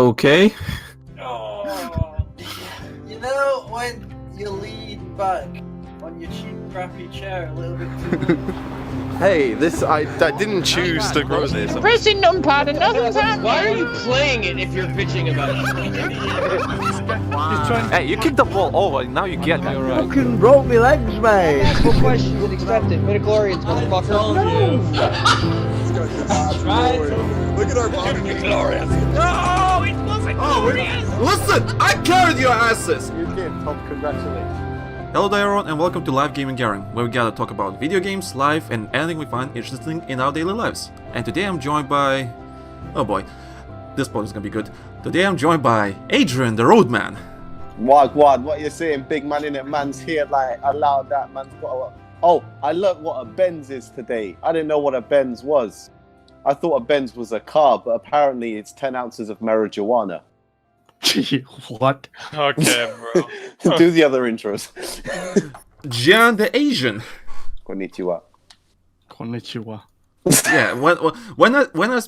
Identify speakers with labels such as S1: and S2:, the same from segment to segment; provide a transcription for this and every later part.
S1: Okay.
S2: Oh, you know when you lean back on your cheap, crappy chair a little bit too much?
S1: Hey, I didn't choose to grow this.
S3: Pressing numpad and nothing's happening.
S4: Why are you playing it if you're bitching about it?
S1: Hey, you kicked the ball over, now you get me.
S4: Alright.
S5: Fucking broke me legs, mate.
S4: Ask more questions and accept it. Midichlorians, motherfucker.
S6: Look at our body.
S3: Glorious. No, it wasn't glorious.
S1: Listen, I carried your asses!
S6: You did, Tom. Congratulations.
S1: Hello there everyone and welcome to Live Gaming Gathering, where we gotta talk about video games, life and anything we find interesting in our daily lives. And today I'm joined by... oh boy, this part is gonna be good. Today I'm joined by Adrian, the roadman.
S6: What you saying, big man in it? Man's here, like, allowed that man's got a... Oh, I learnt what a Benz is today. I didn't know what a Benz was. I thought a Benz was a car, but apparently it's 10 ounces of marijuana.
S5: What?
S7: Okay, bro.
S6: Do the other intros.
S1: Jan the Asian.
S6: Konnichiwa.
S5: Konnichiwa.
S1: Yeah, when I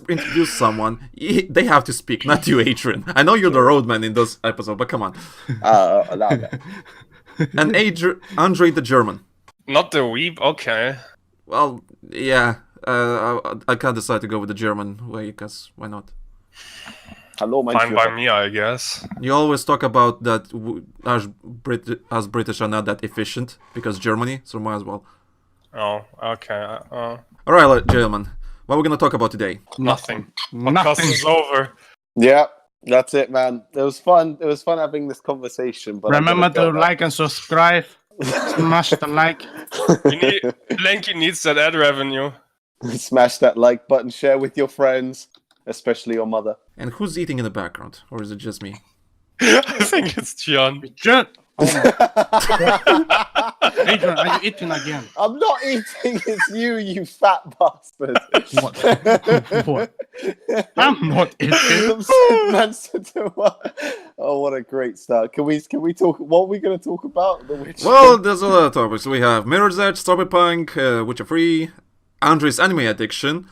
S1: introduce someone, they have to speak, not you, Adrian. I know you're the roadman in this episode, but come on.
S6: Allow that.
S1: And Andre the German.
S7: Not the weeb, okay.
S1: Well, yeah, I can't decide to go with the German way, because why not?
S6: Hello, my
S7: Fine by
S6: friend.
S7: me, I guess.
S1: You always talk about that us British are not that efficient, because Germany, so might as well.
S7: Oh, okay.
S1: Alright, gentlemen, what are we gonna talk about today?
S7: Nothing. Podcast is over.
S6: Yeah, that's it, man. It was fun. It was fun having this conversation. But
S5: Remember to like and subscribe. Smash the like.
S7: Blanky needs that ad revenue.
S6: Smash that like button, share with your friends, especially your mother.
S1: And who's eating in the background? Or is it just me?
S7: I think it's John.
S5: John! Adrian, are you eating again?
S6: I'm not eating, it's you, you fat bastard.
S5: What? I'm not eating.
S6: Oh, what a great start. Can we talk, what are we going to talk about? The Witcher?
S1: Well, there's a lot of topics. We have Mirror's Edge, Cyberpunk, Witcher 3, Andre's anime addiction.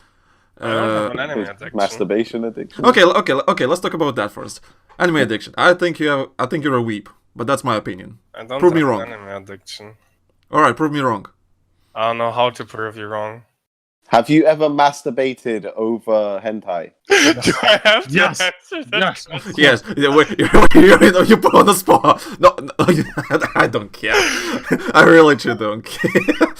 S7: I don't have an anime addiction.
S6: Masturbation addiction.
S1: Okay, let's talk about that first. Anime addiction. I think you're a weep, but that's my opinion.
S7: I don't
S1: Prove
S7: have
S1: me wrong.
S7: an anime addiction.
S1: Alright, prove me wrong.
S7: I don't know how to prove you wrong.
S6: Have you ever masturbated over hentai?
S7: Do I have to
S5: Yes.
S7: answer that?
S5: Yes.
S1: Yes, you put on the spot. No, I don't care. I really don't care.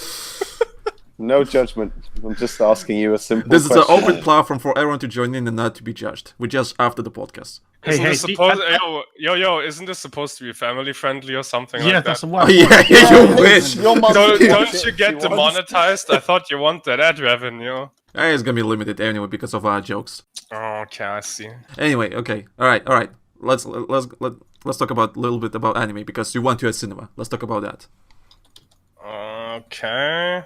S6: No judgment. I'm just asking you a simple
S1: This is
S6: question.
S1: an open platform for everyone to join in and not to be judged. We just after the podcast.
S7: Isn't this supposed... Yo, isn't this supposed to be family friendly or something
S5: Yeah,
S7: like
S5: that's
S7: that?
S5: what.
S1: Oh, yeah, you wish.
S6: Your mum
S7: Don't
S6: watch
S7: you
S6: it
S7: get
S6: if she wants.
S7: demonetized? I thought you want that ad revenue.
S1: It's gonna be limited anyway because of our jokes.
S7: Oh, okay, I see.
S1: Anyway, okay, all right. Let's talk about a little bit about anime because you went to a cinema. Let's talk about that.
S7: Okay.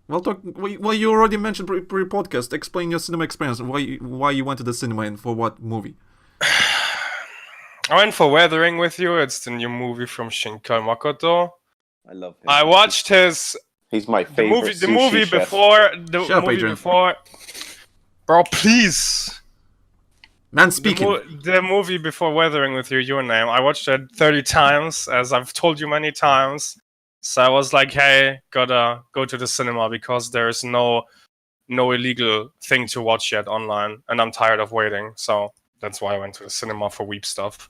S1: Well, you already mentioned pre-podcast. Explain your cinema experience. Why you went to the cinema and for what movie?
S7: I went for Weathering with You. It's the new movie from Shinkai Makoto.
S6: I love him.
S7: I watched
S6: He's my
S7: the
S6: favorite
S7: movie
S6: sushi chef.
S7: before
S1: Shut up, Adrian.
S7: Bro, please.
S1: Man speaking.
S7: The movie before Weathering with You, Your Name. I watched it 30 times, as I've told you many times. So I was like, hey, gotta go to the cinema because there's no illegal thing to watch yet online, and I'm tired of waiting. So that's why I went to the cinema for weep stuff.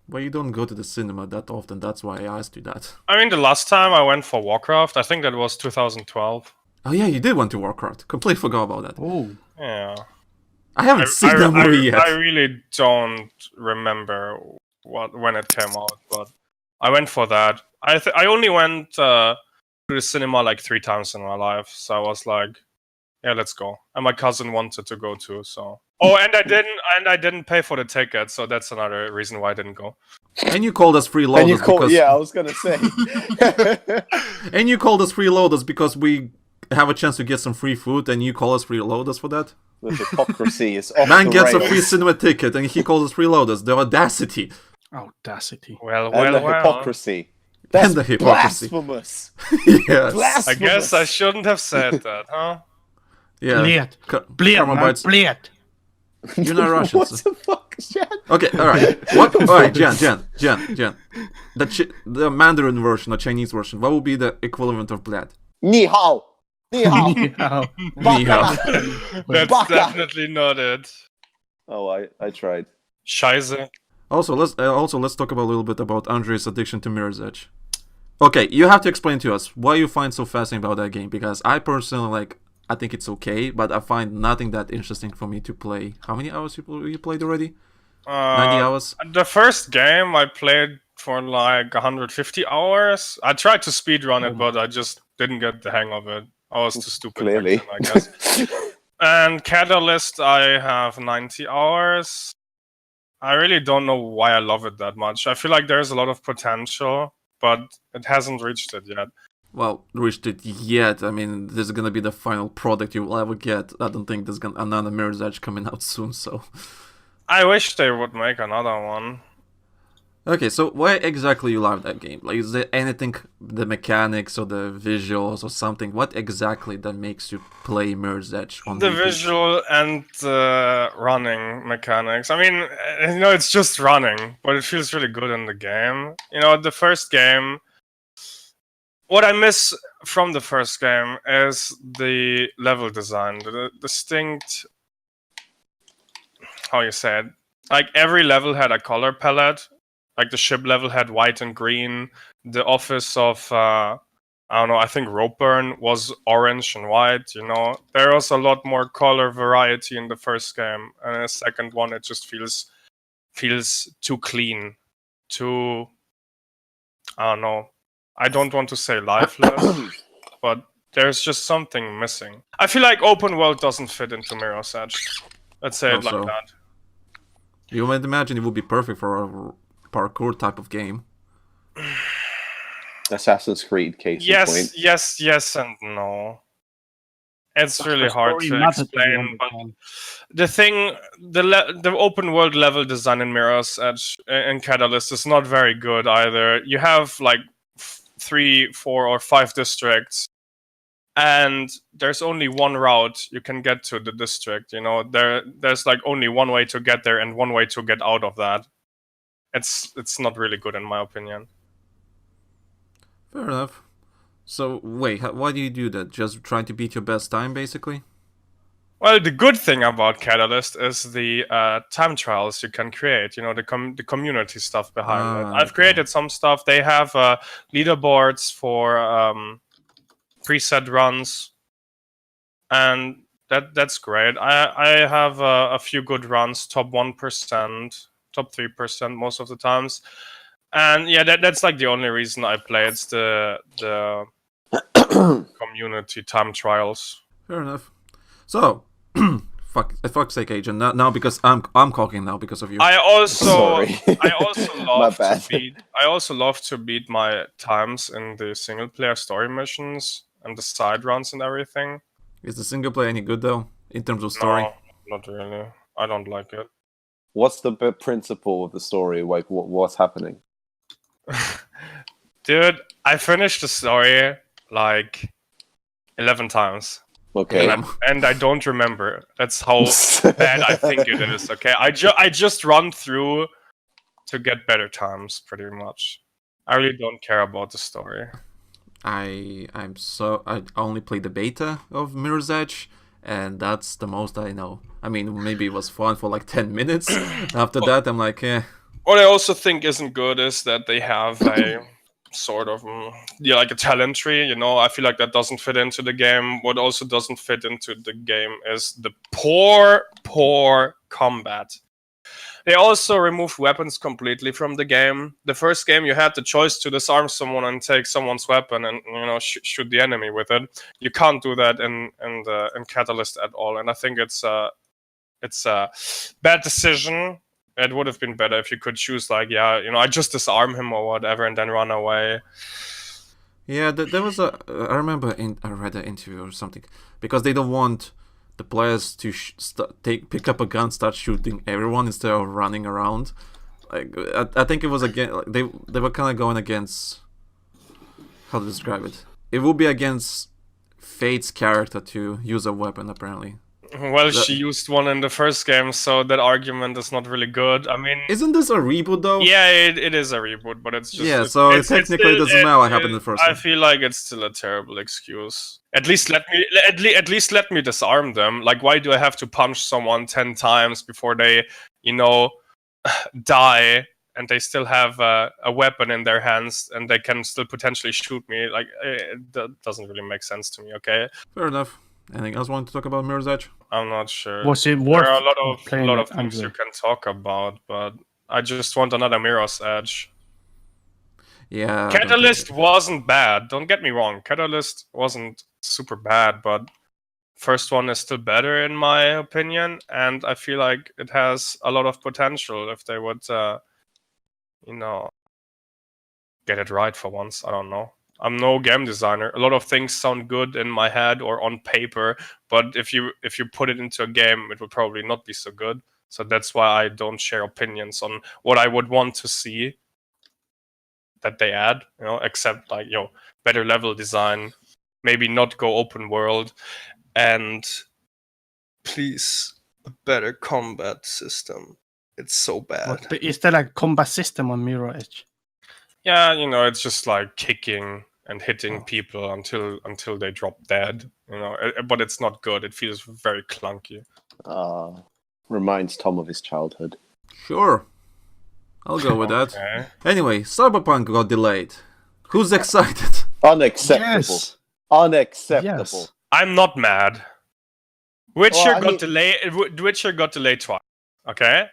S1: Well, you don't go to the cinema that often. That's why I asked you that.
S7: I mean, the last time I went for Warcraft, I think that was 2012.
S1: Oh yeah, you did went to Warcraft. Completely forgot about that.
S5: Oh.
S7: Yeah.
S1: I haven't seen that movie yet.
S7: I really don't remember when it came out, but I went for that. I only went to the cinema like 3 times in my life, so I was like, yeah, let's go. And my cousin wanted to go too, so. Oh, and I didn't pay for the ticket, so that's another reason why I didn't go.
S1: And you called us freeloaders
S6: And you call,
S1: because...
S6: yeah, I was gonna say.
S1: And you called us freeloaders because we have a chance to get some free food, and you call us freeloaders for that?
S6: The hypocrisy is off
S1: Man
S6: the
S1: gets a
S6: rails.
S1: free cinema ticket, and he calls us freeloaders. The audacity.
S5: Audacity.
S7: Well.
S6: And the hypocrisy. That's
S1: And the hypocrisy.
S6: blasphemous.
S1: Yes.
S6: Blasphemous.
S7: I guess I shouldn't have said that, huh?
S1: Yeah.
S5: Bled.
S1: Karma
S5: Bled, man.
S1: bites.
S5: Bled.
S1: You're not Russian.
S6: What
S1: So.
S6: the fuck, Jan?
S1: Okay, alright. What? Alright, Jan. The Mandarin version, the Chinese version, what would be the equivalent of bled?
S6: Ni hao. Ni hao.
S5: Yeah.
S1: Ni hao.
S7: That's
S6: Baka.
S7: definitely not it.
S6: Oh, I tried.
S7: Scheiße.
S1: Also, let's talk about a little bit about Andrei's addiction to Mirror's Edge. Okay, you have to explain to us why you find so fascinating about that game, because I personally I think it's okay, but I find nothing that interesting for me to play. How many hours you played already? 90 hours?
S7: The first game I played for like 150 hours. I tried to speedrun it, but I just didn't get the hang of it. I was too stupid.
S6: Clearly.
S7: Back then, I guess. And Catalyst, I have 90 hours. I really don't know why I love it that much. I feel like there's a lot of potential, but it hasn't reached it yet.
S1: Well, reached it yet. I mean, this is gonna be the final product you will ever get. I don't think there's gonna another Mirror's Edge coming out soon, so...
S7: I wish they would make another one.
S1: Okay, so why exactly you love that game? Like, is there anything, the mechanics or the visuals or something? What exactly that makes you play Mirror's Edge on
S7: The
S1: repeat?
S7: visual and the running mechanics. I mean, it's just running, but it feels really good in the game. The first game... What I miss from the first game is the level design, the distinct... How you say it? Like, every level had a color palette. Like, the ship level had white and green. The office of, I don't know, I think Ropeburn was orange and white, There was a lot more color variety in the first game. And in the second one, it just feels too clean. Too... I don't know. I don't want to say lifeless, but there's just something missing. I feel like open world doesn't fit into Mirror's Edge. Let's say it like that.
S1: You might imagine it would be perfect for a parkour type of game.
S6: Assassin's Creed case in point.
S7: Yes, and no. It's
S5: That's
S7: really
S5: the
S7: hard
S5: story
S7: to
S5: matters at the
S7: explain,
S5: end of
S7: but
S5: the game.
S7: the thing, the open world level design in Mirror's Edge and Catalyst is not very good either. You have like 3, 4, or 5 districts, and there's only one route you can get to the district. There's like only one way to get there and one way to get out of that. It's not really good in my opinion.
S1: Fair enough. So, wait, why do you do that? Just trying to beat your best time, basically?
S7: Well, the good thing about Catalyst is the time trials you can create. The community stuff behind it. I've created some stuff. They have leaderboards for preset runs, and that's great. I have a few good runs, top 1%, top 3% most of the times, and yeah, that's like the only reason I play. It's the community time trials.
S1: Fair enough. So, fuck's sake, Agent. Now because I'm talking now because of you.
S7: I also
S6: My bad.
S7: love to beat my times in the single player story missions and the side runs and everything.
S1: Is the single player any good though, in terms of story?
S7: No, not really. I don't like it.
S6: What's the principle of the story? Like, what's happening?
S7: Dude, I finished the story like 11 times.
S6: Okay.
S7: And I don't remember. That's how bad I think it is, okay? I just run through to get better times, pretty much. I really don't care about the story.
S1: I only played the beta of Mirror's Edge, and that's the most I know. I mean, maybe it was fun for like 10 minutes. After that, I'm like, eh.
S7: What I also think isn't good is that they have a sort of like a talent tree. I feel like that doesn't fit into the game. What also doesn't fit into the game is the poor combat. They also removed weapons completely from the game. The first game, you had the choice to disarm someone and take someone's weapon and shoot the enemy with it. You can't do that in Catalyst at all, and I think it's a bad decision. It would have been better if you could choose, like, I just disarm him or whatever and then run away.
S1: Yeah, there was I remember I read an interview or something, because they don't want the players to pick up a gun, start shooting everyone instead of running around. Like, I think it was again, like, they were kind of going against, how to describe it. It would be against Fate's character to use a weapon, apparently.
S7: Well, she used one in the first game, so that argument is not really good. I mean,
S1: Isn't this a reboot though?
S7: yeah, it is a reboot, but it's just
S1: so
S7: it's
S1: technically it doesn't matter what happened in the first
S7: I
S1: one.
S7: feel like it's still a terrible excuse. At least let me disarm them. Like, why do I have to punch someone 10 times before they, die, and they still have a weapon in their hands and they can still potentially shoot me? Like, that doesn't really make sense to me. Okay,
S1: Fair enough. Anything else you want to talk about Mirror's Edge?
S7: I'm not sure.
S5: Was it worth
S7: There are a lot
S5: playing
S7: of
S5: it,
S7: things you
S5: Andre?
S7: can talk about, but I just want another Mirror's Edge.
S1: Yeah. I don't
S7: Catalyst
S1: think
S7: wasn't bad. Don't get me wrong. Catalyst wasn't super bad, but first one is still better in my opinion, and I feel like it has a lot of potential if they would, get it right for once. I don't know. I'm no game designer. A lot of things sound good in my head or on paper, but if you put it into a game, it would probably not be so good. So that's why I don't share opinions on what I would want to see that they add, except like, better level design, maybe not go open world, and please, a better combat system. It's so bad.
S5: But is there like combat system on Mirror Edge?
S7: Yeah, it's just like kicking and hitting people until they drop dead, but it's not good. It feels very clunky.
S6: Reminds Tom of his childhood.
S1: Sure. I'll go with that.
S7: Okay.
S1: Anyway, Cyberpunk got delayed. Who's excited?
S6: Unacceptable.
S5: Yes.
S6: Unacceptable.
S5: Yes.
S7: I'm not mad. Witcher
S6: Well, I
S7: got
S6: mean-
S7: delayed. Witcher got delayed twice. Okay,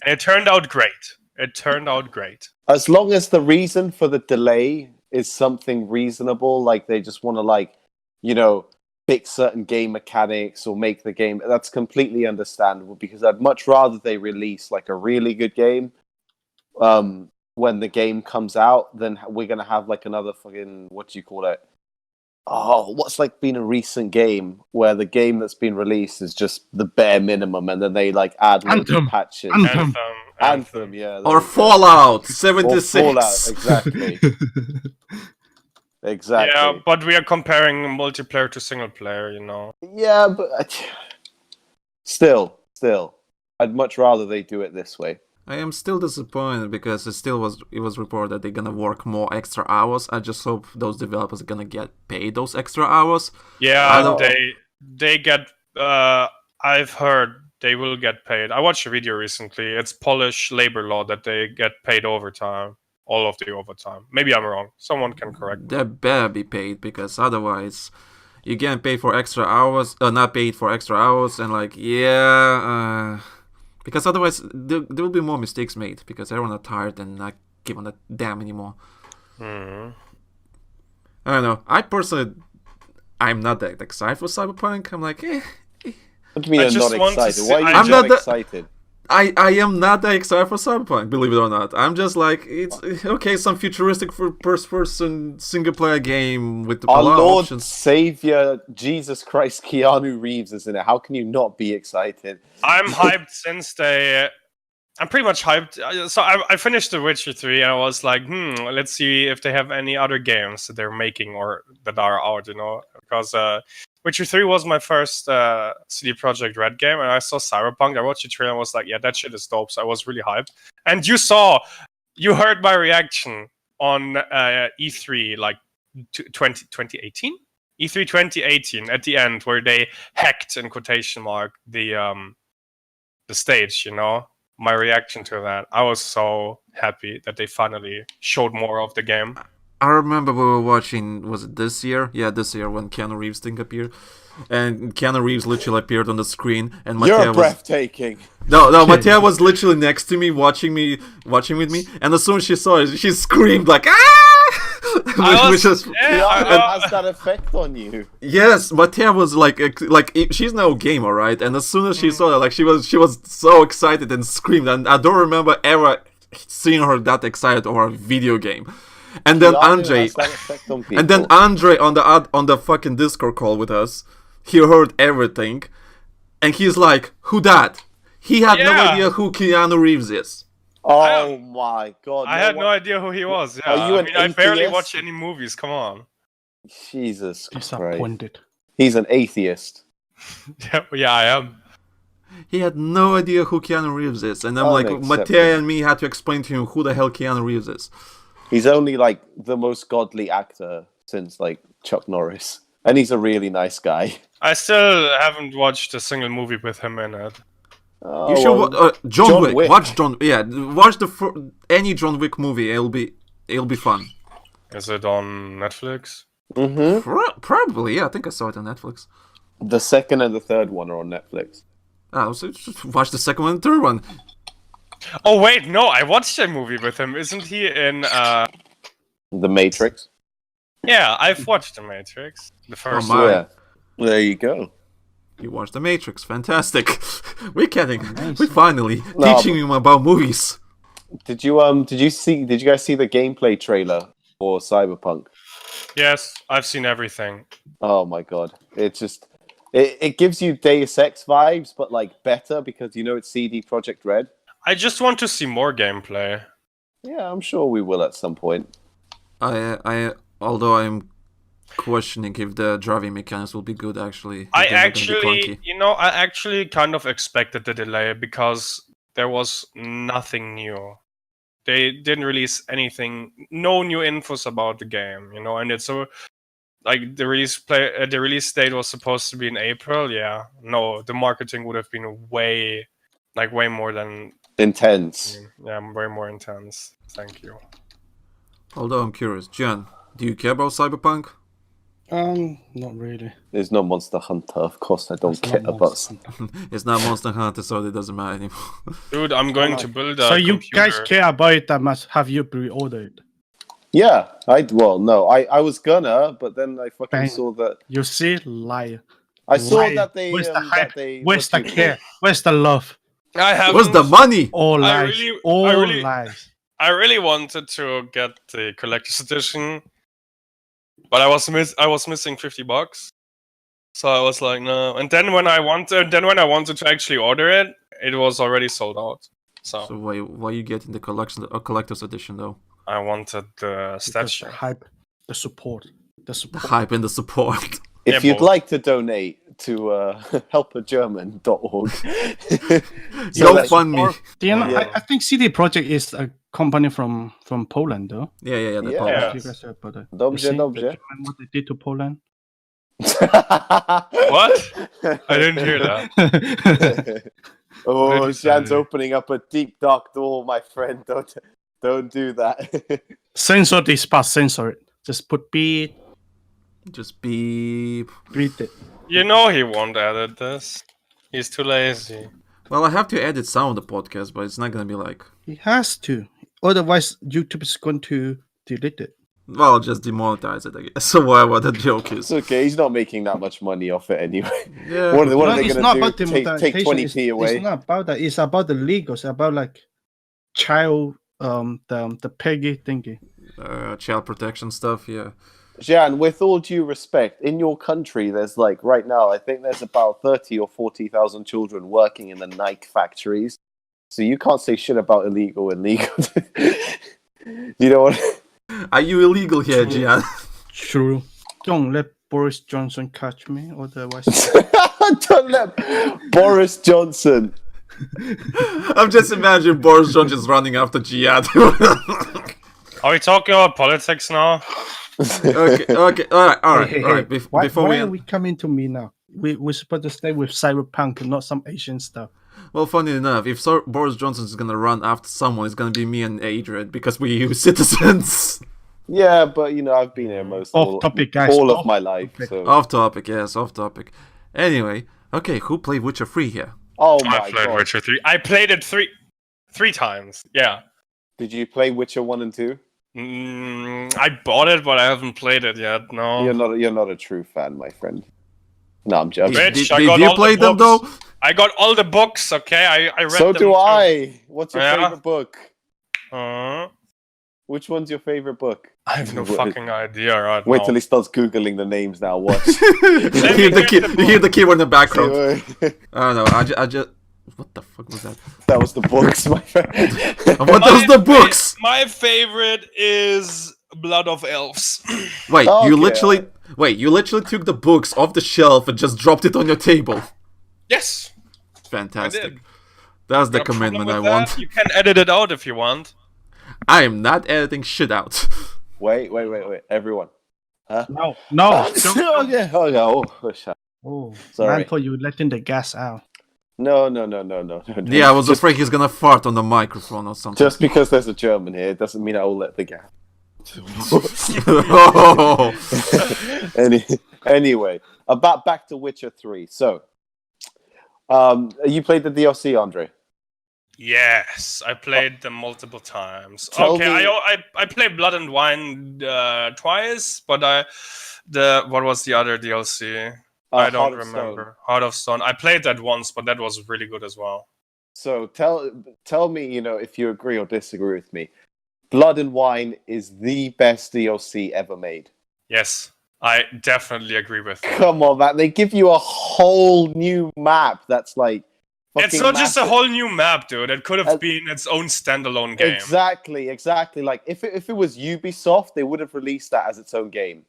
S7: and it turned out great.
S6: As long as the reason for the delay is something reasonable, like they just want to fix certain game mechanics or make the game, that's completely understandable, because I'd much rather they release like a really good game when the game comes out than we're going to have like another fucking, what do you call it? Oh, what's like been a recent game where the game that's been released is just the bare minimum and then they like add loads of
S5: Anthem.
S6: patches.
S5: Anthem.
S6: Yeah.
S1: Or Fallout 76.
S6: Or Fallout, exactly. Exactly.
S7: Yeah, but we are comparing multiplayer to single player,
S6: Yeah, but still, I'd much rather they do it this way.
S1: I am still disappointed because it was reported that they're gonna work more extra hours. I just hope those developers are gonna get paid those extra hours.
S7: Yeah, they get. I've heard they will get paid. I watched a video recently. It's Polish labor law that they get paid overtime, all of the overtime. Maybe I'm wrong. Someone can correct me.
S1: They better be paid, because otherwise you get paid for extra hours, not paid for extra hours, and because otherwise there will be more mistakes made because everyone are tired and not giving a damn anymore.
S7: Mm-hmm.
S1: I don't know. I'm not that excited for Cyberpunk. I'm like,
S6: What do you mean
S7: I
S6: you're
S7: just
S6: not
S7: want to
S6: excited?
S7: see-
S6: Why are
S7: I'm
S6: you
S1: not
S6: not
S1: that-
S6: excited?
S1: I am not that excited for Cyberpunk, believe it or not. I'm just like, it's okay, some futuristic first-person single-player game with a
S6: Our
S1: lot of
S6: Lord
S1: options.
S6: Savior Jesus Christ, Keanu Reeves is in it. How can you not be excited?
S7: I'm hyped since I'm pretty much hyped. So I finished The Witcher 3 and I was like, let's see if they have any other games that they're making or that are out, because Witcher 3 was my first CD Projekt Red game, and I saw Cyberpunk. I watched the trailer and was like, yeah, that shit is dope. So I was really hyped. And you heard my reaction on E3 like 2018? E3 2018 at the end, where they hacked, in quotation mark, the stage, my reaction to that. I was so happy that they finally showed more of the game.
S1: I remember we were watching, was it this year? Yeah, this year, when Keanu Reeves thing appeared. And Keanu Reeves literally appeared on the screen, and
S6: You're
S1: Mattea was...
S6: breathtaking.
S1: No, Mattea was literally next to me, watching with me, and as soon as she saw it, she screamed like, ah! Which is...
S6: Keanu has that effect on you.
S1: Yes, Mattea was like she's no gamer, right? And as soon as she saw it, like she was so excited and screamed, and I don't remember ever seeing her that excited over a video game. And then
S6: Keanu
S1: Andre,
S6: has that effect on
S1: and then
S6: people.
S1: Andre on the fucking Discord call with us, he heard everything, and he's like, "Who that?" He had no
S7: Yeah.
S1: idea who Keanu Reeves is.
S6: Oh my god.
S7: I had no idea who he was. Yeah.
S6: Are you an
S7: I barely
S6: atheist?
S7: watch any movies. Come on.
S6: Jesus Christ.
S5: Disappointed.
S6: He's an atheist.
S7: Yeah, I am.
S1: He had no idea who Keanu Reeves is, and I'm like,
S6: Unacceptable.
S1: Mattea and me had to explain to him who the hell Keanu Reeves is.
S6: He's only like the most godly actor since like Chuck Norris, and he's a really nice guy.
S7: I still haven't watched a single movie with him in it.
S6: Oh,
S1: You should
S6: well,
S1: John Wick.
S6: Wick.
S1: Watch watch any John Wick movie. It'll be fun.
S7: Is it on Netflix?
S1: Probably, yeah. I think I saw it on Netflix.
S6: The second and the third one are on Netflix.
S1: Ah, so just watch the second one and third one.
S7: Oh wait, no, I watched a movie with him. Isn't he in?
S6: The Matrix.
S7: Yeah, I've watched The Matrix. The first
S1: my.
S7: one.
S6: Yeah, there you go.
S1: You watched The Matrix. Fantastic. We're kidding. We're finally
S6: No,
S1: teaching him about movies.
S6: Did you guys see the gameplay trailer for Cyberpunk?
S7: Yes, I've seen everything.
S6: Oh my god, it's just it gives you Deus Ex vibes, but like better because you know it's CD Projekt Red.
S7: I just want to see more gameplay.
S6: Yeah, I'm sure we will at some point.
S1: Although I'm questioning if the driving mechanics will be good. Actually,
S7: I
S1: If they're not gonna be
S7: actually,
S1: clunky.
S7: I actually kind of expected the delay because there was nothing new. They didn't release anything, no new infos about the game, and it's so like the release date was supposed to be in April. Yeah, no, the marketing would have been way more than
S6: Intense.
S7: way more intense. Thank you.
S1: Although I'm curious, Jan, do you care about Cyberpunk?
S4: Not really.
S6: There's no Monster Hunter, of course. I don't
S4: It's
S6: care
S4: not
S6: about.
S4: Monster Hunter.
S1: It's not Monster Hunter, so it doesn't matter anymore.
S7: Dude, I'm going to build a
S5: So you guys
S7: computer.
S5: care about it that much? Have you pre-ordered?
S6: Yeah, I was gonna, but then I fucking
S5: Bang.
S6: saw that.
S5: You see, liar.
S6: I saw
S5: Liar.
S6: that they.
S5: Where's the hype?
S6: that they
S5: Where's the
S6: what do you-
S5: care? Where's the love?
S7: I have.
S1: What's the money?
S5: All
S7: I
S5: lies.
S7: really-
S5: All
S7: I really-
S5: lies.
S7: I really wanted to get the collector's edition, but I was missing $50, so I was like, no. And then when I wanted to actually order it, it was already sold out.
S1: So
S7: So
S1: why you getting the collector's edition though?
S7: I wanted the
S5: Because
S7: statue.
S5: the hype, the support, the
S1: The
S5: support.
S1: hype and the support.
S6: If
S7: Yeah,
S6: you'd
S7: both.
S6: like to donate to helpagerman.org,
S1: Don't fund me.
S5: Do you know,
S6: Yeah.
S5: I think CD Projekt is a company from Poland, though.
S1: Yeah. The
S6: Yeah.
S1: Polish.
S7: Yeah.
S5: You guys heard about it.
S6: Dobrze,
S5: You see
S6: dobrze.
S5: the German, what they did to Poland?
S7: What? I didn't hear that.
S6: Oh,
S7: Did
S6: Shan's
S7: you-
S6: opening up a deep dark door, my friend. Don't do that.
S5: Censor this part, censor it. Just put beat,
S1: Just beep.
S5: beat it.
S7: You know he won't edit this. He's too lazy.
S1: Well, I have to edit some of the podcast, but it's not gonna be like.
S5: He has to. Otherwise, YouTube is going to delete it.
S1: Well, I'll just demonetize it, I guess. So whatever the joke is.
S6: It's okay. He's not making that much money off it anyway.
S1: Yeah.
S6: What are
S5: No,
S6: they
S5: it's
S6: going
S5: not
S6: to
S5: about
S6: do? Take
S5: demonetization.
S6: 20p away?
S5: It's not about that. It's about the legals. It's about like child, the Peggy thingy.
S1: Child protection stuff, yeah.
S6: Jan, with all due respect, in your country, there's like right now, I think there's about 30 or 40,000 children working in the Nike factories. So you can't say shit about illegal. You know what?
S1: Are you illegal here, Gian?
S5: True. Don't let Boris Johnson catch me, otherwise.
S6: Don't let Boris Johnson.
S1: I'm just imagining Boris Johnson running after Gian.
S7: Are we talking about politics now?
S1: okay, all right.
S5: Hey.
S1: Before
S5: Why
S1: we
S5: are we coming to me now? We're supposed to stay with Cyberpunk and not some Asian stuff.
S1: Well, funny enough, if Boris Johnson is gonna run after someone, it's gonna be me and Adrian because we're EU citizens.
S6: Yeah, but you know, I've been here
S5: Off topic, guys.
S6: all of
S5: Off
S6: my life.
S5: topic.
S6: So.
S1: Off topic, yes, off topic. Anyway, okay, who played Witcher 3 here?
S6: Oh
S7: I
S6: my
S7: played
S6: god!
S7: Witcher 3. I played it three times. Yeah.
S6: Did you play Witcher 1 and 2?
S7: I bought it, but I haven't played it yet. No.
S6: You're not a true fan, my friend. No, I'm joking.
S7: Bitch,
S1: Did
S7: I got
S1: you
S7: all
S1: play
S7: the
S1: them
S7: books.
S1: though?
S7: I got all the books. Okay, I read
S6: So
S7: them
S6: do
S7: too.
S6: I. What's your
S7: Yeah.
S6: favorite book?
S7: Uh,
S6: Which one's your favorite book?
S7: I have no
S6: Wait-
S7: fucking idea right
S6: Wait
S7: now.
S6: till he starts googling the names now. Watch.
S1: you hear the keyboard in the background.
S6: that
S1: I don't know. I just. What the fuck was that?
S6: was the books, my friend.
S1: What was the books?
S7: My favorite is Blood of Elves.
S1: Wait,
S6: Okay.
S1: you literally. Wait, you literally took the books off the shelf and just dropped it on your table.
S7: Yes, I
S1: Fantastic.
S7: did.
S1: That's the
S7: Got a problem
S1: commitment
S7: with
S1: I
S7: that?
S1: want.
S7: You can edit it out if you want.
S1: I am not editing shit out.
S6: Wait, everyone. Huh?
S5: No.
S6: Okay. Oh, shit.
S5: Oh,
S6: Sorry.
S5: man thought you were letting the gas out.
S6: No.
S1: Yeah, I was afraid he's gonna fart on the microphone or something.
S6: Just because there's a German here doesn't mean I will let the gap.
S1: Oh.
S6: Anyway, back to Witcher 3. So, you played the DLC, Andre?
S7: Yes, I played them multiple times.
S6: Tell
S7: Okay,
S6: me-
S7: I played Blood and Wine twice, but what was the other DLC? I don't
S6: Heart of Stone.
S7: remember. Heart of Stone. I played that once, but that was really good as well.
S6: So tell me, if you agree or disagree with me. Blood and Wine is the best DLC ever made.
S7: Yes, I definitely agree with you.
S6: Come on, man! They give you a whole new map that's like.
S7: It's not just a
S6: massive.
S7: whole new map, dude. It could have been its own standalone game.
S6: Exactly. Like if it was Ubisoft, they would have released that as its own game.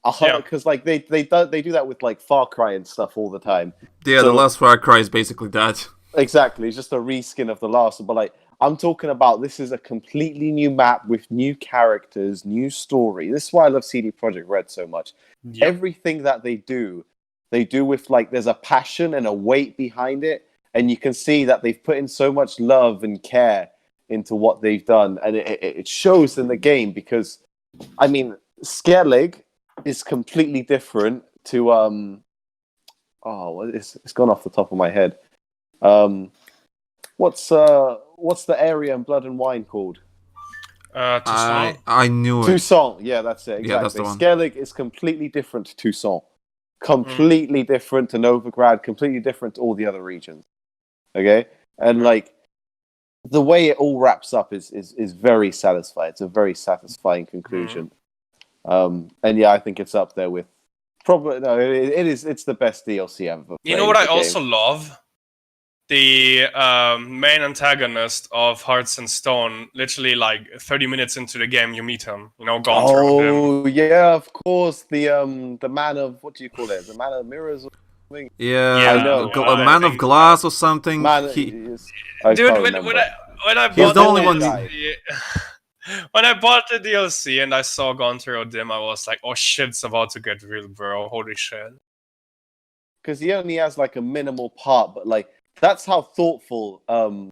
S6: Because like they do that with like Far Cry and stuff all the time.
S1: Yeah, the last Far Cry is basically that.
S6: Exactly, it's just a reskin of the last. But like I'm talking about, this is a completely new map with new characters, new story. This is why I love CD Projekt Red so much.
S7: Yep.
S6: Everything that they do with like there's a passion and a weight behind it. And you can see that they've put in so much love and care into what they've done. And it shows in the game because, I mean, Skellig is completely different to... it's gone off the top of my head. What's the area in Blood and Wine called?
S7: Toussaint.
S1: I knew it.
S6: Toussaint. Yeah, that's it. Exactly.
S1: Yeah, that's the one.
S6: Skellig is completely different to Toussaint. Completely different to Novigrad. Completely different to all the other regions. Okay, and like the way it all wraps up is very satisfying. It's a very satisfying conclusion. And yeah, I think it's up there with probably it is. It's the best DLC ever.
S7: You know what I also love? The main antagonist of Hearts and Stone. Literally, like 30 minutes into the game, you meet him. Gone through him.
S6: Oh yeah, of course. The man of, what do you call it? The man of mirrors.
S1: Yeah,
S6: I know.
S1: a man of glass or something.
S6: Man,
S7: Dude,
S6: when
S7: when I
S1: He's
S7: bought
S1: the only one-
S7: when I bought the DLC and I saw Gone Through Dim, I was like, "Oh shit, it's about to get real, bro! Holy shit!"
S6: because he only has like a minimal part, but like that's how thoughtful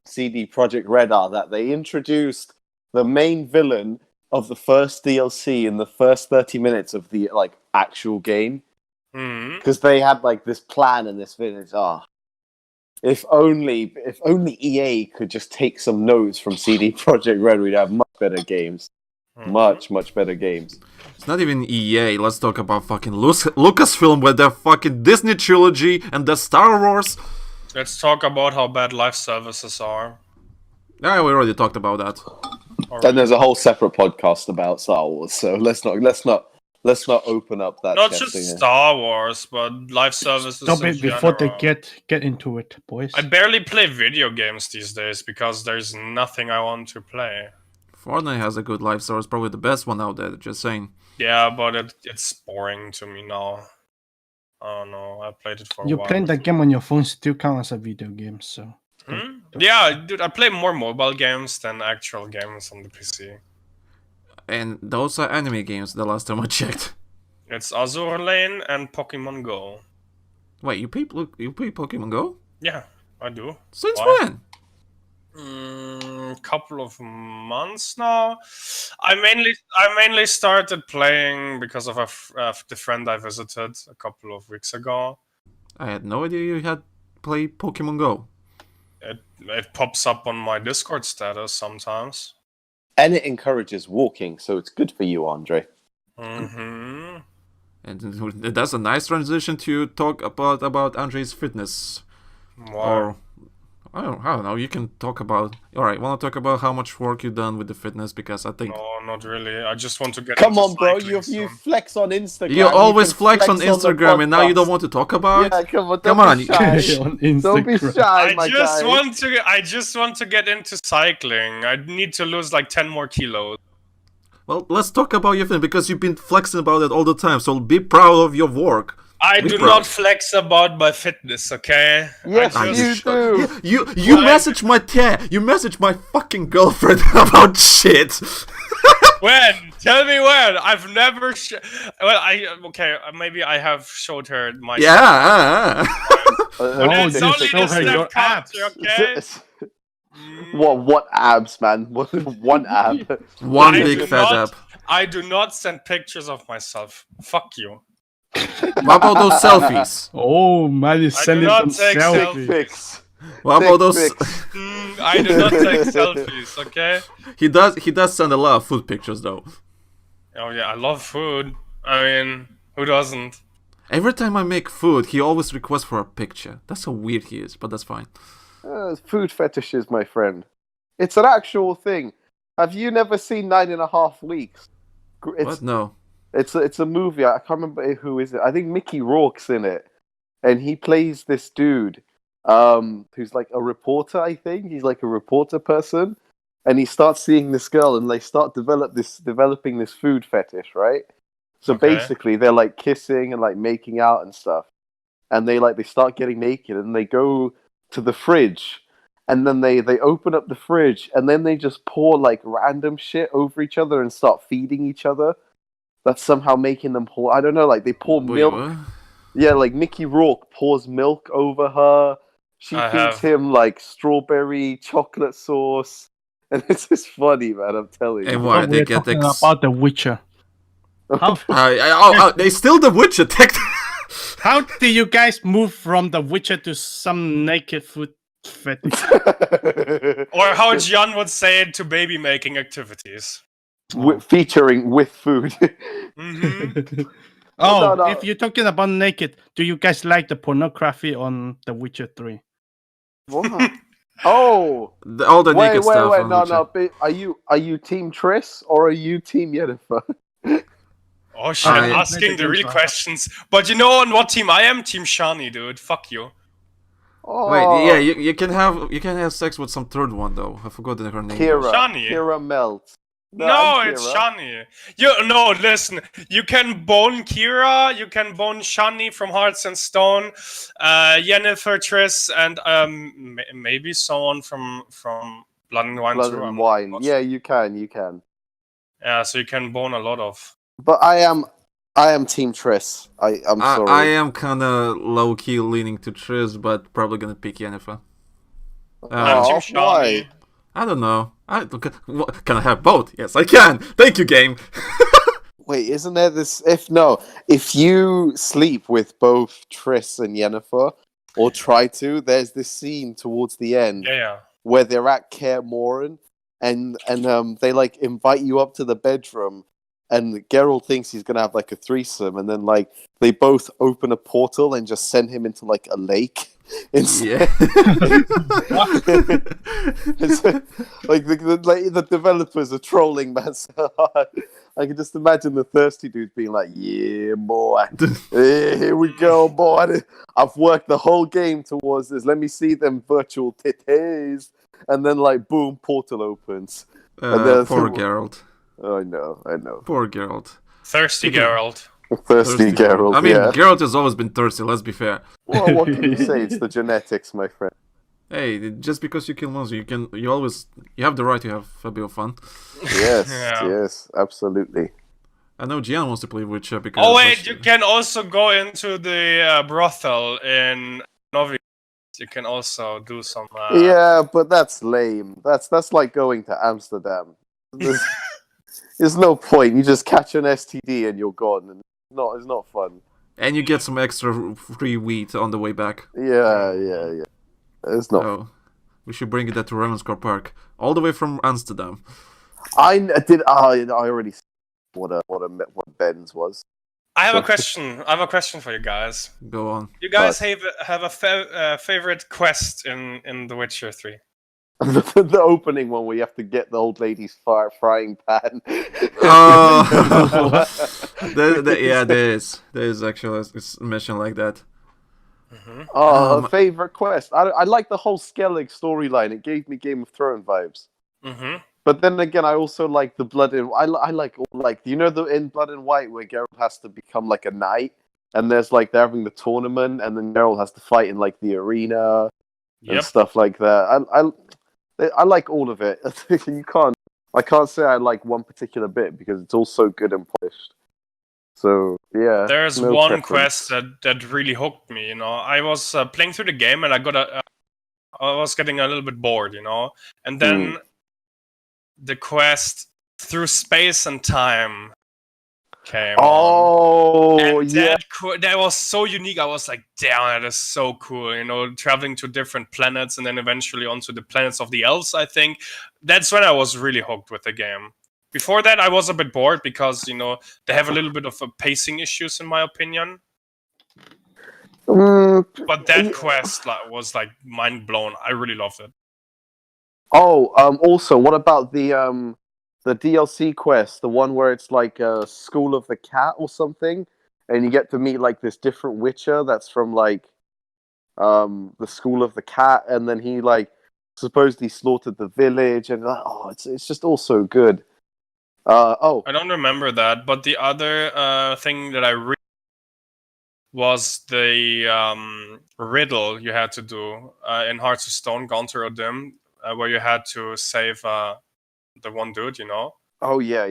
S6: CD Projekt Red are, that they introduced the main villain of the first DLC in the first 30 minutes of the like actual game, because they had like this plan and this villain. If only EA could just take some notes from CD Projekt Red, we'd have much better games. Much better games.
S1: It's not even EA. Let's talk about fucking Lucasfilm with their fucking Disney trilogy and the Star Wars.
S7: Let's talk about how bad live services are.
S1: Yeah, we already talked about that.
S6: And there's a whole separate podcast about Star Wars, so let's not open up that.
S7: Not
S6: chat
S7: just
S6: thing.
S7: Star Wars, but live services.
S5: Stop
S7: in
S5: it before they
S7: general.
S5: get into it, boys.
S7: I barely play video games these days because there's nothing I want to play.
S1: Fortnite has a good live service, probably the best one out there, just saying.
S7: Yeah, but it's boring to me now. I don't know. I played it for a
S5: You're
S7: while.
S5: playing that game on your phone still counts as a video game, so.
S7: Yeah, dude, I play more mobile games than actual games on the PC.
S1: And those are anime games, the last time I checked.
S7: It's Azur Lane and Pokemon Go.
S1: Wait, you play Pokemon Go?
S7: Yeah, I do.
S1: Since
S7: Why?
S1: when?
S7: Couple of months now. I mainly started playing because of the friend I visited a couple of weeks ago.
S1: I had no idea you had played Pokemon Go.
S7: It pops up on my Discord status sometimes.
S6: And it encourages walking, so it's good for you, Andre.
S7: Mm-hmm.
S1: And that's a nice transition to talk about Andre's fitness.
S7: Wow.
S1: Or I don't know. You can talk about. All right, want to talk about how much work you've done with the fitness, because I think.
S7: No, not really. I just want to get.
S6: Come
S7: into
S6: on, bro.
S7: cycling
S6: You
S7: soon.
S6: flex on Instagram.
S1: You always
S6: can
S1: flex on
S6: the
S1: Instagram, and now you don't
S6: podcast.
S1: want to talk about
S6: Yeah,
S1: it.
S6: come on.
S1: Come
S6: Don't
S1: on.
S6: be shy.
S5: On
S6: Don't be
S5: Instagram.
S6: shy, my guy.
S7: I just want to get into cycling. I need to lose like 10 more kilos.
S1: Well, let's talk about your thing because you've been flexing about it all the time. So be proud of your work.
S7: I
S1: Be
S7: do
S1: proud.
S7: not flex about my fitness, okay?
S6: Yes,
S7: I
S6: you
S7: just-
S6: do.
S1: You message my fucking girlfriend about shit.
S7: When? Tell me when. I've never. Maybe I have showed her my.
S1: Yeah.
S7: But
S4: Oh,
S7: it's
S4: you
S7: only
S4: show
S7: the
S4: her your
S7: step count,
S4: abs.
S7: okay?
S6: What abs, man? One ab.
S1: One
S7: I
S1: big
S7: do
S1: fat
S7: not-
S1: app.
S7: I do not send pictures of myself. Fuck you.
S1: What about those selfies?
S4: Oh, man is
S7: I do
S4: sending
S7: not
S4: some
S7: take
S6: Dick
S4: selfies.
S6: pics.
S1: What about
S6: Dick
S1: those?
S6: pics.
S7: I do not take selfies, okay?
S1: He does send a lot of food pictures though.
S7: Oh yeah, I love food. I mean, who doesn't?
S1: Every time I make food, he always requests for a picture. That's how weird he is, but that's fine.
S6: Food fetishes, my friend. It's an actual thing. Have you never seen 9.5 Weeks?
S1: What? No.
S6: It's a movie. I can't remember who is it. I think Mickey Rourke's in it, and he plays this dude, who's like a reporter. I think he's like a reporter person, and he starts seeing this girl, and they start developing this food fetish, right? So
S7: Okay.
S6: basically, they're like kissing and like making out and stuff, and they start getting naked, and they go to the fridge, and then they open up the fridge, and then they just pour like random shit over each other and start feeding each other. That's somehow making them pour. I don't know, like they pour
S1: Wait,
S6: milk.
S1: what?
S6: Yeah, like Mickey Rourke pours milk over her. She
S7: I
S6: feeds
S7: have.
S6: him like strawberry chocolate sauce, and it's just funny, man. I'm telling you.
S1: And why
S4: We're
S1: they get
S4: talking about The Witcher. How,
S1: they still the Witcher tech.
S4: how do you guys move from The Witcher to some naked food fetish?
S7: Or how Gian would say it, to baby making activities.
S6: Featuring with food.
S7: Hmm
S4: Oh,
S6: no.
S4: if you're talking about naked, do you guys like the pornography on The Witcher 3?
S6: What? Oh,
S1: All the
S6: wait,
S1: naked stuff. on
S6: no,
S1: Witcher.
S6: no. But are you Team Triss or are you Team Yennefer?
S7: Oh shit,
S1: I-
S7: asking the real questions. But you know on what team I am? Team Shani, dude. Fuck you.
S6: Oh,
S1: Wait, yeah, you can have sex with some third one though. I forgot her name.
S6: Kira.
S7: Shani.
S6: Kira Melt.
S7: No,
S6: I'm
S7: it's
S6: Kira.
S7: Shani. Listen. You can bone Kira, you can bone Shani from Hearts and Stone, Yennefer, Triss, and maybe someone from Blood and Wine
S6: Blood
S7: too.
S6: and
S7: I'm
S6: Wine.
S7: not
S6: Yeah,
S7: sure.
S6: you can.
S7: Yeah, so you can bone a lot of.
S6: But I am Team Triss. I'm sorry.
S1: I am kind of low key leaning to Triss, but probably gonna pick Yennefer.
S7: I'm Team
S6: Oh,
S7: Shani.
S6: why?
S1: I don't know. Can I have both? Yes, I can. Thank you, game.
S6: Wait, isn't there this? If you sleep with both Triss and Yennefer, or try to, there's this scene towards the end
S7: Yeah.
S6: where they're at Kaer Morhen, and they like invite you up to the bedroom, and Geralt thinks he's gonna have like a threesome, and then like they both open a portal and just send him into like a lake.
S1: Yeah.
S6: It's like the developers are trolling, man. So hard. I can just imagine the thirsty dude being like, "Yeah, boy, here we go, boy. I've worked the whole game towards this. Let me see them virtual titties." And then, like, boom, portal opens.
S1: Poor Geralt.
S6: I know.
S1: Poor Geralt.
S7: Thirsty Geralt.
S6: Thirsty Geralt.
S1: I mean,
S6: yeah.
S1: Geralt has always been thirsty. Let's be fair.
S6: Well, what can you say? It's the genetics, my friend.
S1: Hey, just because you kill monsters, you have the right to have a bit of fun.
S6: Yes,
S7: Yeah.
S6: yes, absolutely.
S1: I know Gian wants to play Witcher because.
S7: Oh wait, you can also go into the brothel in Novi. You can also do some.
S6: Yeah, but that's lame. That's like going to Amsterdam. There's no point. You just catch an STD and you're gone, and it's not fun.
S1: And you get some extra free wheat on the way back.
S6: Yeah. It's not.
S1: So, we should bring that to Ravenscourt Park, all the way from Amsterdam.
S6: I already said what Ben's was.
S7: I have a question. I have a question for you guys.
S1: Go on.
S7: You guys have a favorite quest in The Witcher 3?
S6: The opening one where you have to get the old lady's frying pan.
S1: Yeah, there is actually a mission like that.
S6: A favorite quest. I like the whole Skellig storyline. It gave me Game of Thrones vibes. But then again, I also like the Blood in. I like you know the in Blood and White where Geralt has to become like a knight, and there's like they're having the tournament, and then Geralt has to fight in like the arena and
S7: Yep.
S6: stuff like that. I like all of it. I can't say I like one particular bit because it's all so good and polished. So yeah,
S7: There's
S6: no
S7: one
S6: preference.
S7: quest that really hooked me. You know, I was playing through the game and I was getting a little bit bored. You know, and then the quest through space and time came on.
S6: Oh
S7: And
S6: yeah.
S7: that was so unique. I was like, damn, that is so cool. You know, traveling to different planets and then eventually onto the planets of the elves, I think. That's when I was really hooked with the game. Before that, I was a bit bored because, you know, they have a little bit of pacing issues, in my opinion. But that quest was like mind blown. I really loved it.
S6: Oh, also, what about the DLC quest, the one where it's like a School of the Cat or something, and you get to meet like this different Witcher that's from like the School of the Cat, and then he like supposedly slaughtered the village, and it's just all so good.
S7: I don't remember that, but the other thing that I really was the riddle you had to do in Hearts of Stone, Gaunter or Dim, where you had to save the one dude, you know?
S6: Oh yeah,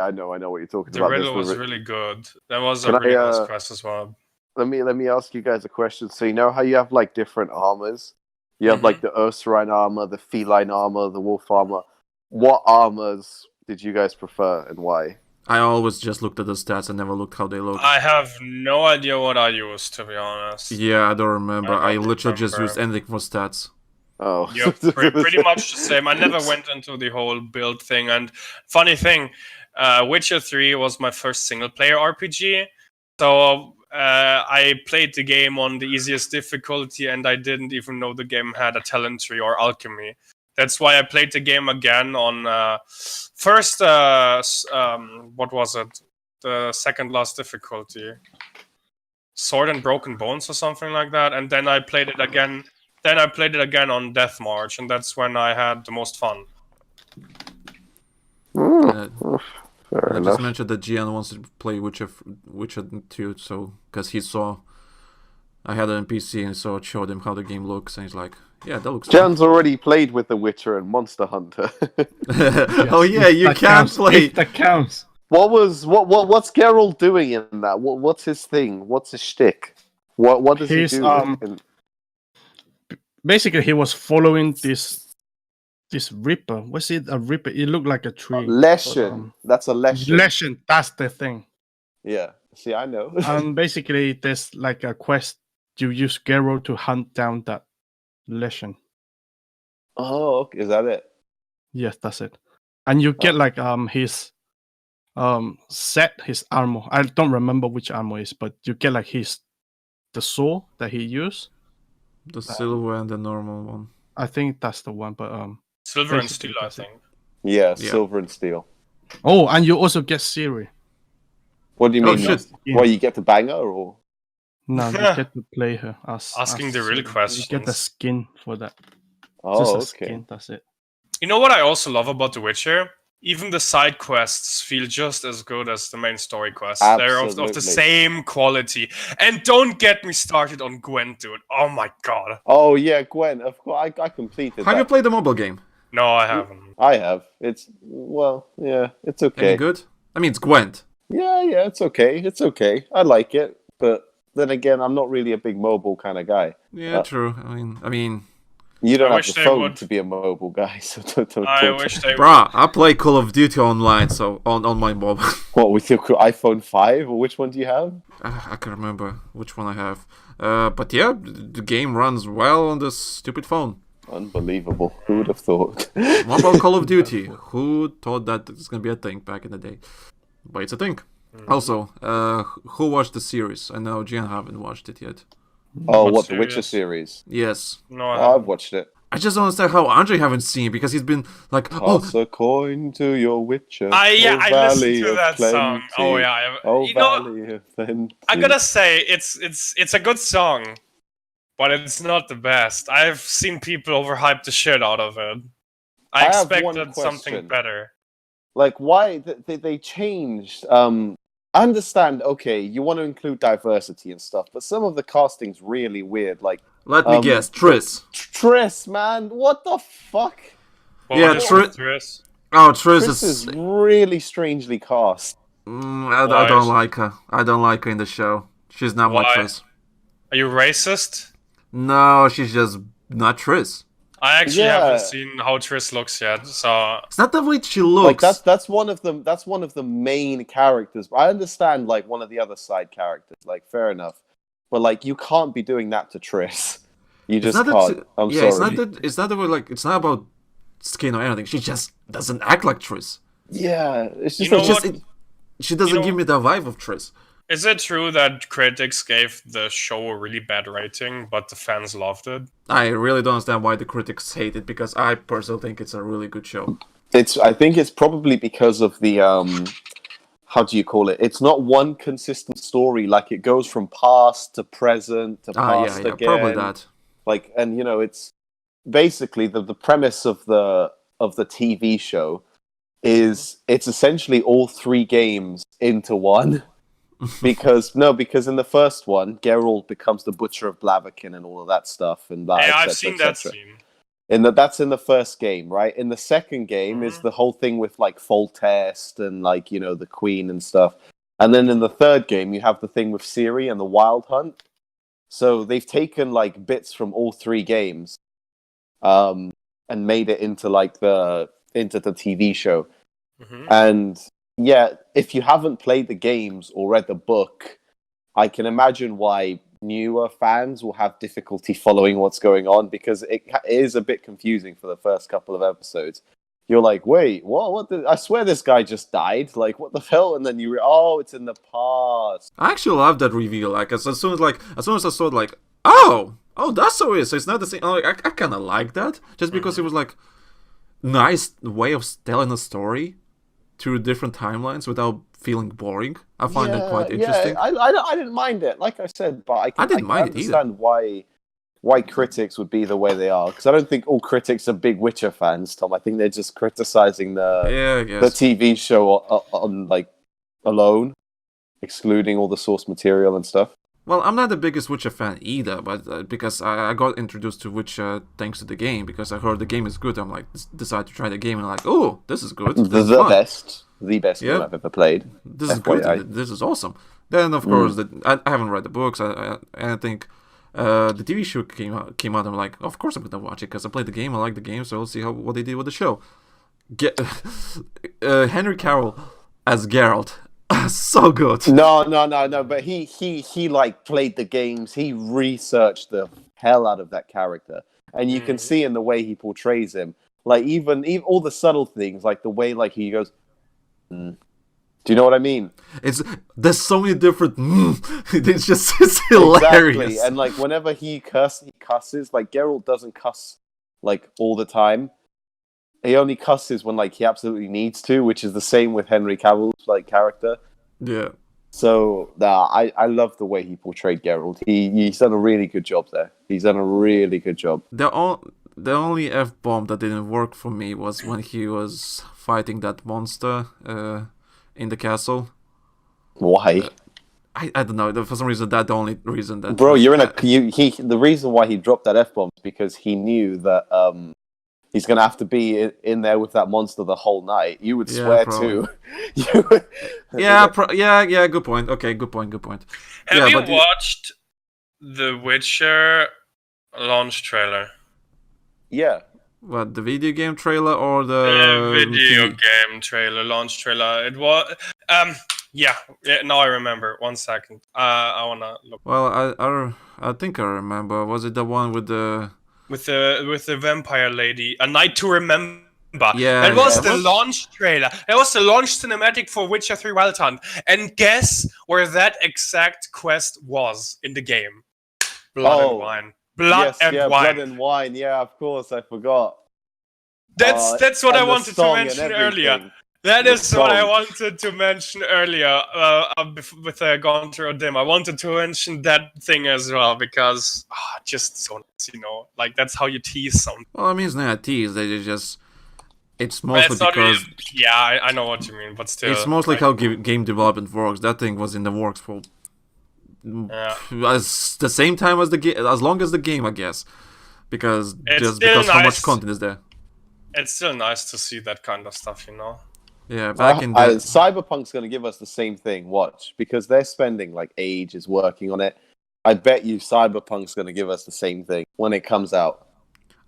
S6: I know what you're talking
S7: The
S6: about.
S7: riddle was really good. That was
S6: Can
S7: a really
S6: I,
S7: nice quest as well.
S6: Let me ask you guys a question. So you know how you have like different armors? You have like the Ursurine armor, the feline armor, the wolf armor. What armors did you guys prefer and why?
S1: I always just looked at the stats and never looked how they look.
S7: I have no idea what I used, to be honest.
S1: Yeah, I don't remember. I
S7: don't
S1: literally just
S7: remember.
S1: used anything for stats.
S6: Oh,
S7: Yep, pretty much the same. I never went into the whole build thing. And funny thing, Witcher 3 was my first single-player RPG. So I played the game on the easiest difficulty, and I didn't even know the game had a talent tree or alchemy. That's why I played the game again on first, what was it? The second last difficulty. Sword and Broken Bones or something like that. And then I played it again. Then I played it again on Death March, and that's when I had the most fun.
S6: Fair
S1: I
S6: enough.
S1: just mentioned that Gian wants to play Witcher 2, so because he saw I had it on PC and so it showed him how the game looks, and he's like, "Yeah, that looks."
S6: Jan's already played with The Witcher and Monster Hunter.
S1: Oh yeah, you
S5: That
S1: can
S5: counts.
S1: play.
S5: If that counts.
S6: What's Geralt doing in that? What's his thing? What's his shtick? What does
S5: He's,
S6: he do?
S5: Basically, he was following this Ripper. Was it a Ripper? It looked like a tree.
S6: Leshen. That's a Leshen.
S5: Leshen, that's the thing.
S6: Yeah. See, I know.
S5: Basically, there's like a quest. You use Geralt to hunt down that Leshen.
S6: Oh, okay. Is that it?
S5: Yes, that's it. And you get like his set, his armor. I don't remember which armor is, but you get like the sword that he used.
S1: The silver and the normal one.
S5: I think that's the one, but
S7: Silver and
S5: basically
S7: Steel, I
S5: that's it.
S7: think.
S6: Yeah, silver and steel.
S5: Oh, and you also get Siri.
S6: What do you
S1: Oh,
S6: mean?
S1: shit.
S6: Well, you get to bang her, or
S5: No, you get to play her as
S7: Asking the real
S5: Siri.
S7: questions.
S5: You get the skin for that.
S6: oh,
S5: Just a
S6: okay.
S5: skin, that's it.
S7: You know what I also love about The Witcher? Even the side quests feel just as good as the main story quests. They're of the
S6: Absolutely.
S7: same quality. And don't get me started on Gwent, dude. Oh my god.
S6: Oh yeah, Gwen. Of course, I completed.
S1: Have
S6: that.
S1: you played the mobile game?
S7: No, I haven't.
S6: I have. It's it's okay.
S1: Any good? I mean, it's Gwent.
S6: Yeah, it's okay. It's okay. I like it, but then again, I'm not really a big mobile kind of guy.
S1: Yeah, true. I mean,
S6: You don't
S7: I
S6: have
S7: wish
S6: the
S7: they
S6: phone
S7: would.
S6: to be a mobile guy, so don't
S7: I
S6: talk
S7: wish
S6: to
S7: they
S1: bruh, I play Call of Duty online, so on my mobile.
S6: What, with your iPhone 5, or which one do you have?
S1: I can't remember which one I have. But yeah, the game runs well on this stupid phone.
S6: Unbelievable. Who would have thought?
S1: Mobile Call of Duty. Who thought that it's gonna be a thing back in the day? But it's a thing. Also, who watched the series? I know Gian haven't watched it yet.
S6: Oh,
S7: What
S6: what, the Witcher
S7: series?
S6: series?
S1: Yes.
S7: No, I
S6: Oh, I've
S7: haven't.
S6: watched it.
S1: I just don't understand how Andre haven't seen because he's been like,
S6: Toss a coin to your Witcher.
S7: I listened
S6: Valley
S7: to
S6: of
S7: that song. Oh
S6: Plenty.
S7: yeah.
S6: Oh,
S7: You know,
S6: Valley of Plenty.
S7: I gotta say, it's a good song, but it's not the best. I've seen people overhype the shit out of it. I
S6: have one
S7: expected something
S6: question.
S7: better.
S6: Like, why they changed? I understand. Okay, you want to include diversity and stuff, but some of the casting's really weird. Like,
S1: Let me guess, Triss.
S6: Triss, man, what the fuck?
S1: Yeah,
S7: What is
S1: Triss.
S7: Triss?
S1: Oh, Triss
S6: Triss
S1: is.
S6: is really strangely cast.
S1: I
S7: Why?
S1: don't like her. I don't like her in the show. She's not my
S7: Why?
S1: Triss.
S7: Are you racist?
S1: No, she's just not Triss.
S7: I actually
S6: Yeah.
S7: haven't seen how Triss looks yet, so
S1: It's not the way she looks.
S6: Like that's one of them. That's one of the main characters. I understand like one of the other side characters. Like fair enough, but like you can't be doing that to Triss. You
S1: It's
S6: just
S1: not that
S6: can't.
S1: she-
S6: I'm
S1: yeah,
S6: sorry.
S1: it's not that. It's not about like. It's not about skin or anything. She just doesn't act like Triss.
S6: Yeah, it's just
S7: You know
S1: It's just
S7: what?
S1: she doesn't
S7: know-
S1: give me the vibe of Triss.
S7: is it true that critics gave the show a really bad rating, but the fans loved it?
S1: I really don't understand why the critics hate it because I personally think it's a really good show.
S6: I think it's probably because of the how do you call it? It's not one consistent story. Like it goes from past to present to past
S1: Yeah,
S6: again.
S1: probably that.
S6: Like, and you know, it's basically the premise of the TV show is it's essentially all three games into one. because in the first one, Geralt becomes the butcher of Blaviken and all of that stuff, and
S7: Yeah,
S6: et
S7: I've
S6: cetera,
S7: seen
S6: et
S7: that
S6: cetera.
S7: scene.
S6: That's in the first game, right? In the second game is the whole thing with like Foltest and like you know the Queen and stuff, and then in the third game you have the thing with Ciri and the Wild Hunt. So they've taken like bits from all three games, and made it into like the TV show.
S7: Mhm.
S6: And yeah, if you haven't played the games or read the book, I can imagine why newer fans will have difficulty following what's going on because it is a bit confusing for the first couple of episodes. You're like, wait, what? I swear this guy just died. Like, what the hell? And then oh, it's in the past.
S1: I actually love that reveal. Like as soon as I saw it, like, oh, that's so weird. So it's not the same. Like, I kind of like that just because it was like nice way of telling a story through different timelines without feeling boring. I find that quite interesting.
S6: Yeah, I didn't mind it, like I said, but I
S1: didn't mind it either.
S6: understand why critics would be the way they are because I don't think all critics are big Witcher fans, Tom. I think they're just criticizing
S1: Yeah, I
S6: the
S1: guess.
S6: TV show on like alone, excluding all the source material and stuff.
S1: Well, I'm not the biggest Witcher fan either, but because I got introduced to Witcher thanks to the game, because I heard the game is good, I'm like, decide to try the game, and like, oh, this is good. This is fun.
S6: The best
S1: Yeah.
S6: game I've ever played.
S1: This is
S6: FYI.
S1: good. This is awesome. Then, of course, I haven't read the books, and I think the TV show came out. I'm like, of course I'm gonna watch it because I played the game. I like the game, so we'll see what they did with the show. Henry Cavill as Geralt, so good.
S6: No. But he like played the games. He researched the hell out of that character, and you can see in the way he portrays him. Like even all the subtle things, like the way like he goes. Do you know what I mean?
S1: There's so many different. It's hilarious.
S6: Exactly, and like whenever he cusses. Like Geralt doesn't cuss like all the time. He only cusses when like he absolutely needs to, which is the same with Henry Cavill's like character.
S1: Yeah.
S6: So I love the way he portrayed Geralt. He's done a really good job there. He's done a really good job.
S1: The only F-bomb that didn't work for me was when he was fighting that monster in the castle.
S6: Why?
S1: I don't know. For some reason, that's the only reason that.
S6: Bro, you're in a the reason why he dropped that F-bomb is because he knew that he's gonna have to be in there with that monster the whole night. You would swear
S1: probably.
S6: too.
S1: Yeah. Good point. Okay, good point.
S7: Have you
S1: but
S7: watched the Witcher launch trailer?
S6: Yeah.
S1: What, the video game trailer or the
S7: Video
S1: TV?
S7: game trailer, launch trailer. It was yeah. Now I remember. 1 second. I wanna look
S1: Well, I think I remember. Was it the one with the?
S7: with the vampire lady. A Night to Remember.
S1: Yeah,
S7: That was
S1: yeah.
S7: the launch trailer. That was the launch cinematic for Witcher 3 Wild Hunt. And guess where that exact quest was in the game? Blood and Wine. Blood and Wine.
S6: Blood and Wine. Yeah, of course, I forgot.
S7: That's what I
S6: And the
S7: wanted to
S6: song and
S7: mention
S6: everything.
S7: earlier. That
S6: The
S7: is what I
S6: song.
S7: wanted to mention earlier with Gonter or Dim. I wanted to mention that thing as well because just so nice, like that's how you tease something.
S1: Well, I mean, it's not a tease. They just It's
S7: But
S1: mostly
S7: it's not
S1: because
S7: really, yeah, I know what you mean, but still.
S1: it's mostly
S7: like,
S1: how game development works. That thing was in the works for
S7: yeah.
S1: as the same time as the game, as long as the game, I guess, because
S7: It's
S1: just
S7: still
S1: because how much
S7: nice.
S1: content is there.
S7: It's still nice to see that kind of stuff, you know.
S1: Yeah, back in
S6: I,
S1: the
S6: Cyberpunk's going to give us the same thing. Watch, because they're spending like ages working on it. I bet you Cyberpunk's going to give us the same thing when it comes out.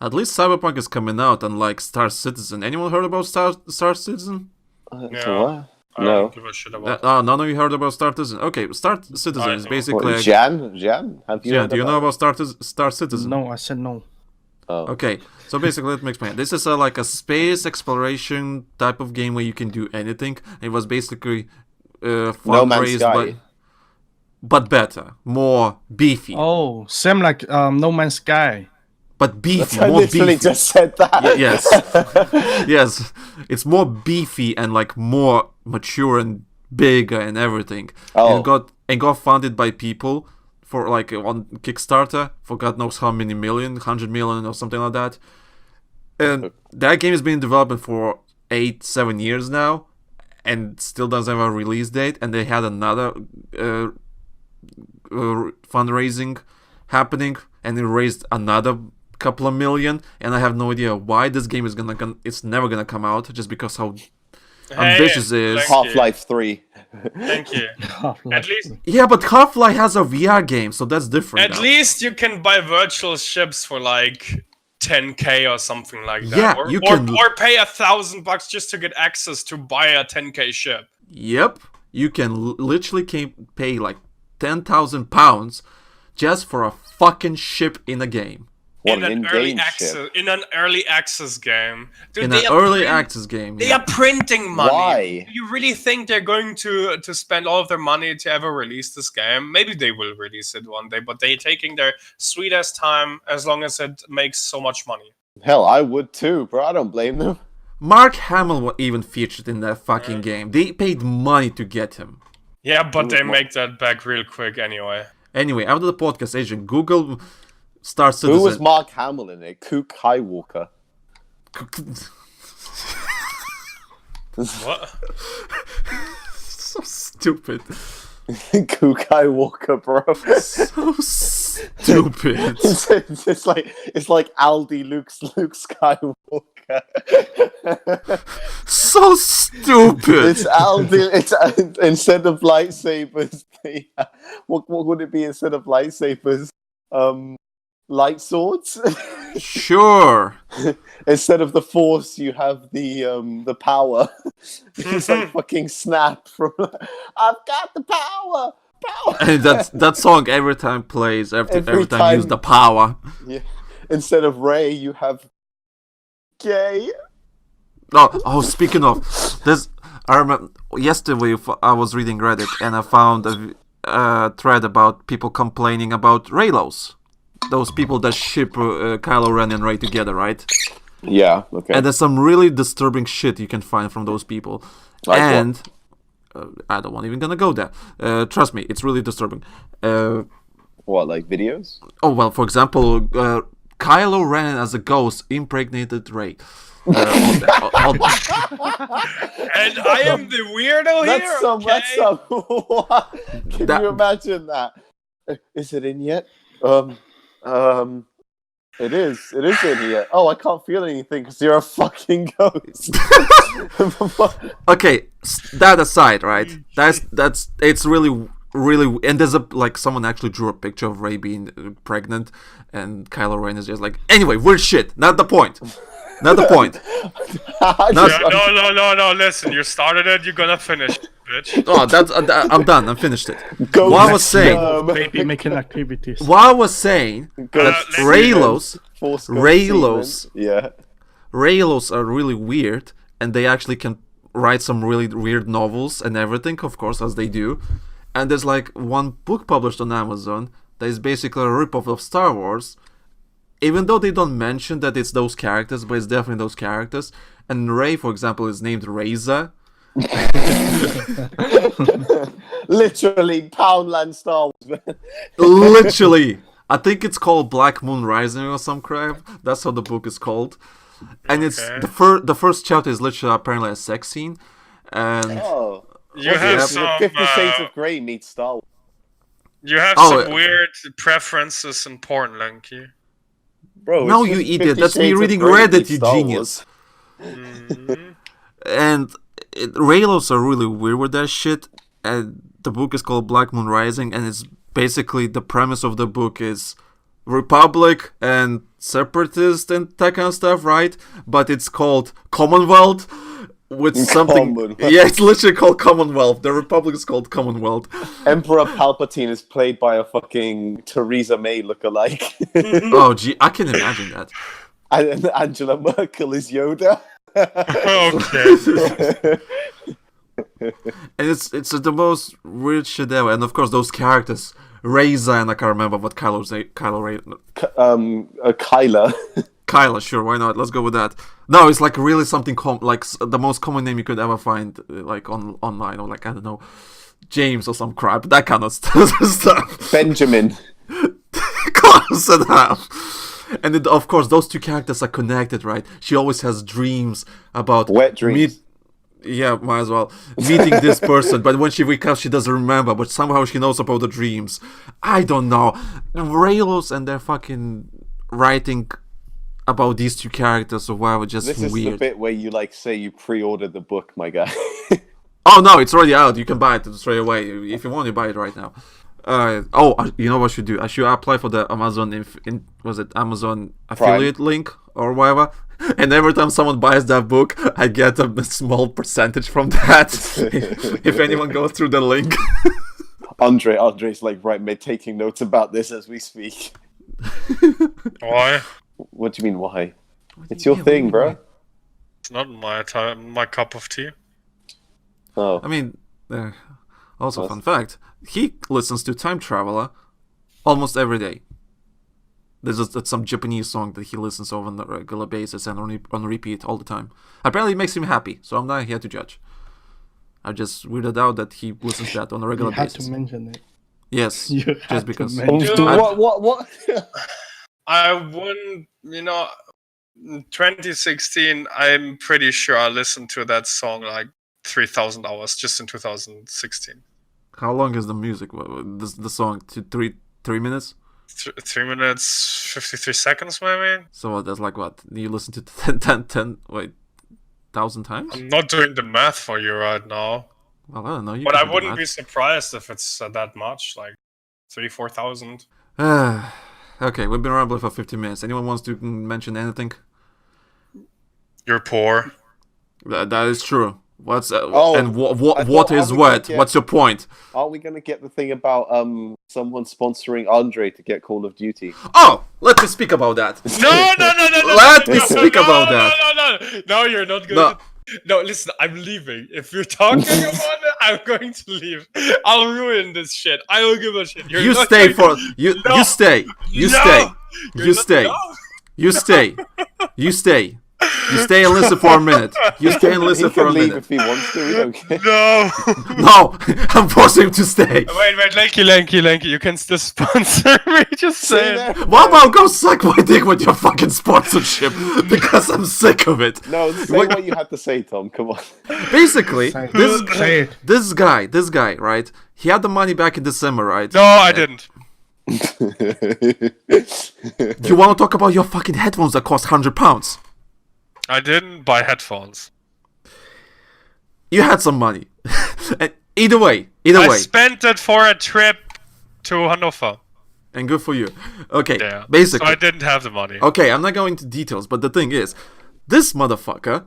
S1: at least Cyberpunk is coming out, unlike Star Citizen. Anyone heard about Star Citizen?
S7: Yeah.
S6: So what?
S7: I
S6: No.
S7: don't give a shit about it.
S1: None of you heard about Star Citizen. Okay, Star Citizen
S7: I
S1: is
S7: know.
S1: basically.
S6: What, Jan, have you?
S1: Yeah,
S6: heard
S1: do you know
S6: about
S1: about Star Citizen?
S5: No, I said no.
S6: Oh.
S1: Okay, so basically, let me explain. This is like a space exploration type of game where you can do anything. It was basically
S6: No Man's
S1: fundraised,
S6: Sky.
S1: but better, more beefy,
S5: Oh, same like No Man's Sky.
S1: but beefy,
S6: I
S1: more
S6: literally
S1: beefy.
S6: just said that.
S1: Yes, yes, it's more beefy and like more mature and bigger and everything.
S6: Oh.
S1: And got funded by people for like on Kickstarter for God knows how many million, 100 million or something like that. And that game has been in development for 7 years now, and still doesn't have a release date. And they had another fundraising happening, and it raised another couple of million. And I have no idea why this game is it's never gonna come out, just because how ambitious it is.
S7: thank you.
S6: Half-Life 3.
S7: Thank you. At least,
S1: Yeah, but Half-Life has a VR game, so that's different.
S7: at
S1: now.
S7: least you can buy virtual ships for like 10k or something like that.
S1: Yeah,
S7: or,
S1: you
S7: or,
S1: can-
S7: or pay $1,000 just to get access to buy a 10k ship.
S1: Yep, you can literally pay like £10,000 just for a fucking ship in a game.
S6: What,
S7: in
S6: an
S7: an early
S6: in-game
S7: access,
S6: ship?
S7: in an early access game. Dude,
S1: In
S7: they
S1: an
S7: are
S1: early
S7: print-
S1: access game.
S7: They
S1: yeah.
S7: are printing money.
S6: Why?
S7: Do you really think they're going to spend all of their money to ever release this game? Maybe they will release it one day, but they're taking their sweet ass time as long as it makes so much money.
S6: Hell, I would too, bro. I don't blame them.
S1: Mark Hamill was even featured in that fucking game. They paid money to get him.
S7: Yeah, but they
S6: Ooh,
S7: make that back real quick anyway.
S1: Anyway, after the podcast, Agent, Google Star Citizen.
S6: Who was Mark Hamill in it? Kook Highwalker.
S7: What?
S1: So stupid.
S6: Kook Highwalker, bro.
S1: So stupid.
S6: it's like Aldi Luke Skywalker.
S1: So stupid.
S6: It's Aldi. It's instead of lightsabers. What would it be instead of lightsabers? Light swords.
S1: Sure.
S6: Instead of the force, you have the power. It's like fucking Snap from. I've got the power. Power.
S1: And that song every time plays, every time
S6: time-
S1: you use the power.
S6: Yeah. Instead of Ray, you have gay.
S1: Oh, speaking of this, I remember yesterday I was reading Reddit and I found a thread about people complaining about Raylos. Those people that ship Kylo Ren and Rey together, right?
S6: Yeah. Okay.
S1: And there's some really disturbing shit you can find from those people.
S6: Like what?
S1: And I don't want even gonna go there. Trust me, it's really disturbing.
S6: What, like videos?
S1: Oh well, for example, Kylo Ren as a ghost impregnated Rey.
S7: And I am the weirdo here.
S6: That's some.
S7: Okay?
S6: That's some. What? Can
S1: That-
S6: you imagine that? Is it in yet? It is. It is in here. Oh, I can't feel anything because you're a fucking ghost.
S1: Okay, that aside, right? That's it's really and there's someone actually drew a picture of Rey being pregnant, and Kylo Ren is just like, anyway, weird shit. Not the point. Not the point.
S7: No. Listen, you started it. You're gonna finish it, bitch.
S1: Oh, I'm done. I finished it.
S6: Go
S1: What I
S6: next,
S1: was saying.
S5: Baby making activities.
S1: What I was saying
S6: Go
S1: that
S6: next.
S1: Raylos
S6: Force ghost
S1: Raylos.
S6: semen. Yeah.
S1: Raylos are really weird, and they actually can write some really weird novels and everything, of course, as they do. And there's like one book published on Amazon that is basically a ripoff of Star Wars, even though they don't mention that it's those characters, but it's definitely those characters. And Rey, for example, is named Reza.
S6: Literally, Poundland Star Wars. Man.
S1: Literally. I think it's called Black Moon Rising or some crap. That's how the book is called. and it's
S7: Okay.
S1: the first chapter is literally apparently a sex scene, and
S6: Oh,
S7: You
S6: what's
S7: have
S6: it?
S7: some.
S6: 50 Shades of Grey meets Star Wars.
S7: You have
S1: Oh,
S7: some weird preferences in porn, Lanky.
S6: Bro,
S1: no,
S6: it's
S1: you
S6: just
S1: idiot!
S6: 50
S1: That's me
S6: Shades of
S1: reading
S6: Grey
S1: Reddit,
S6: meets
S1: you
S6: Star
S1: genius.
S6: Wars.
S7: Mhm.
S1: And Raylos are really weird with that shit. And the book is called Black Moon Rising, and it's basically the premise of the book is Republic and separatist and that kind of stuff, right? But it's called Commonwealth with something.
S6: Commonwealth.
S1: Yeah, it's literally called Commonwealth. The Republic is called Commonwealth.
S6: Emperor Palpatine is played by a fucking Theresa May lookalike.
S1: Oh, gee, I can imagine that.
S6: And Angela Merkel is Yoda.
S7: Okay.
S1: And it's the most weird shit ever. And of course, those characters, Reza, and I can't remember what Kylo Ray.
S6: Kyla.
S1: Kyla, sure, why not? Let's go with that. No, it's like really something the most common name you could ever find, like online, or like I don't know, James or some crap, that kind of stuff.
S6: Benjamin.
S1: Close enough. And it, of course, those two characters are connected, right? She always has dreams about
S6: Wet dreams.
S1: Yeah, might as well. Meeting this person, but when she wakes up, she doesn't remember, but somehow she knows about the dreams. I don't know. Raylos and their fucking writing about these two characters or whatever, just
S6: This is
S1: weird.
S6: the bit where you like say you pre-ordered the book, my guy.
S1: Oh no, it's already out. You can buy it straight away. If you want, you buy it right now. You know what I should do? I should apply for the Amazon was it Amazon affiliate link or whatever. And every time someone buys that book, I get a small percentage from that. If anyone goes through the link.
S6: Andre's like, right, mate, taking notes about this as we speak.
S7: Why?
S6: What do you mean, why? It's your thing, bro.
S7: It's not my cup of tea.
S6: Oh,
S1: I mean, also
S6: What?
S1: fun fact: he listens to Time Traveler almost every day. There's some Japanese song that he listens over on a regular basis and on repeat all the time. Apparently, it makes him happy, so I'm not here to judge. I just weirded out that he listens to that on a
S5: You
S1: regular
S5: had
S1: basis.
S5: to mention it.
S1: Yes,
S5: You had
S1: just
S5: to
S1: because.
S5: mention
S6: what?
S7: I wouldn't, in 2016, I'm pretty sure I listened to that song like 3,000 hours just in 2016.
S1: How long is the music? The song? 3 minutes?
S7: 3 minutes, 53 seconds, maybe?
S1: So that's like what? You listen to 1,000 times?
S7: I'm not doing the math for you right now.
S1: Well, I don't know.
S7: But I wouldn't be surprised if it's that much, like 4,000.
S1: Okay, we've been rambling for 15 minutes. Anyone wants to mention anything?
S7: You're poor.
S1: That is true. What's
S6: Oh,
S1: and
S6: I
S1: what
S6: thought,
S1: is
S6: are we
S1: what?
S6: gonna
S1: What's your point?
S6: Are we gonna get the thing about someone sponsoring Andre to get Call of Duty?
S1: Oh, let me speak about that.
S7: No.
S1: Let me speak about that.
S7: No, you're not going
S1: No.
S7: to. No, listen, I'm leaving. If you're talking about it, I'm going to leave. I'll ruin this shit. I don't give a shit. You're
S1: You
S7: not
S1: stay
S7: going
S1: for
S7: to-
S1: you.
S7: No.
S1: You stay. You
S7: No.
S1: stay.
S7: You're
S1: You
S7: not-
S1: stay.
S7: no.
S1: You stay. You stay. You stay and listen for a minute. You stay and listen
S6: He
S1: for
S6: can
S1: a
S6: leave
S1: minute.
S6: if he wants to. We don't care.
S7: No.
S1: No, I'm forcing him to stay.
S7: Wait, Lanky. You can still sponsor me. Just
S6: Stay
S7: say
S6: there.
S7: it.
S1: What about go suck my dick with your fucking sponsorship? Because I'm sick of it.
S6: No, say what you had to say, Tom. Come on.
S1: Basically,
S5: Say it.
S1: this guy, right? He had the money back in December, right?
S7: No, I didn't.
S1: You want to talk about your fucking headphones that cost £100?
S7: I didn't buy headphones.
S1: You had some money. And either way,
S7: I spent it for a trip to Hannover.
S1: and good for you. Okay,
S7: Yeah.
S1: basically.
S7: So I didn't have the money.
S1: Okay, I'm not going into details, but the thing is, this motherfucker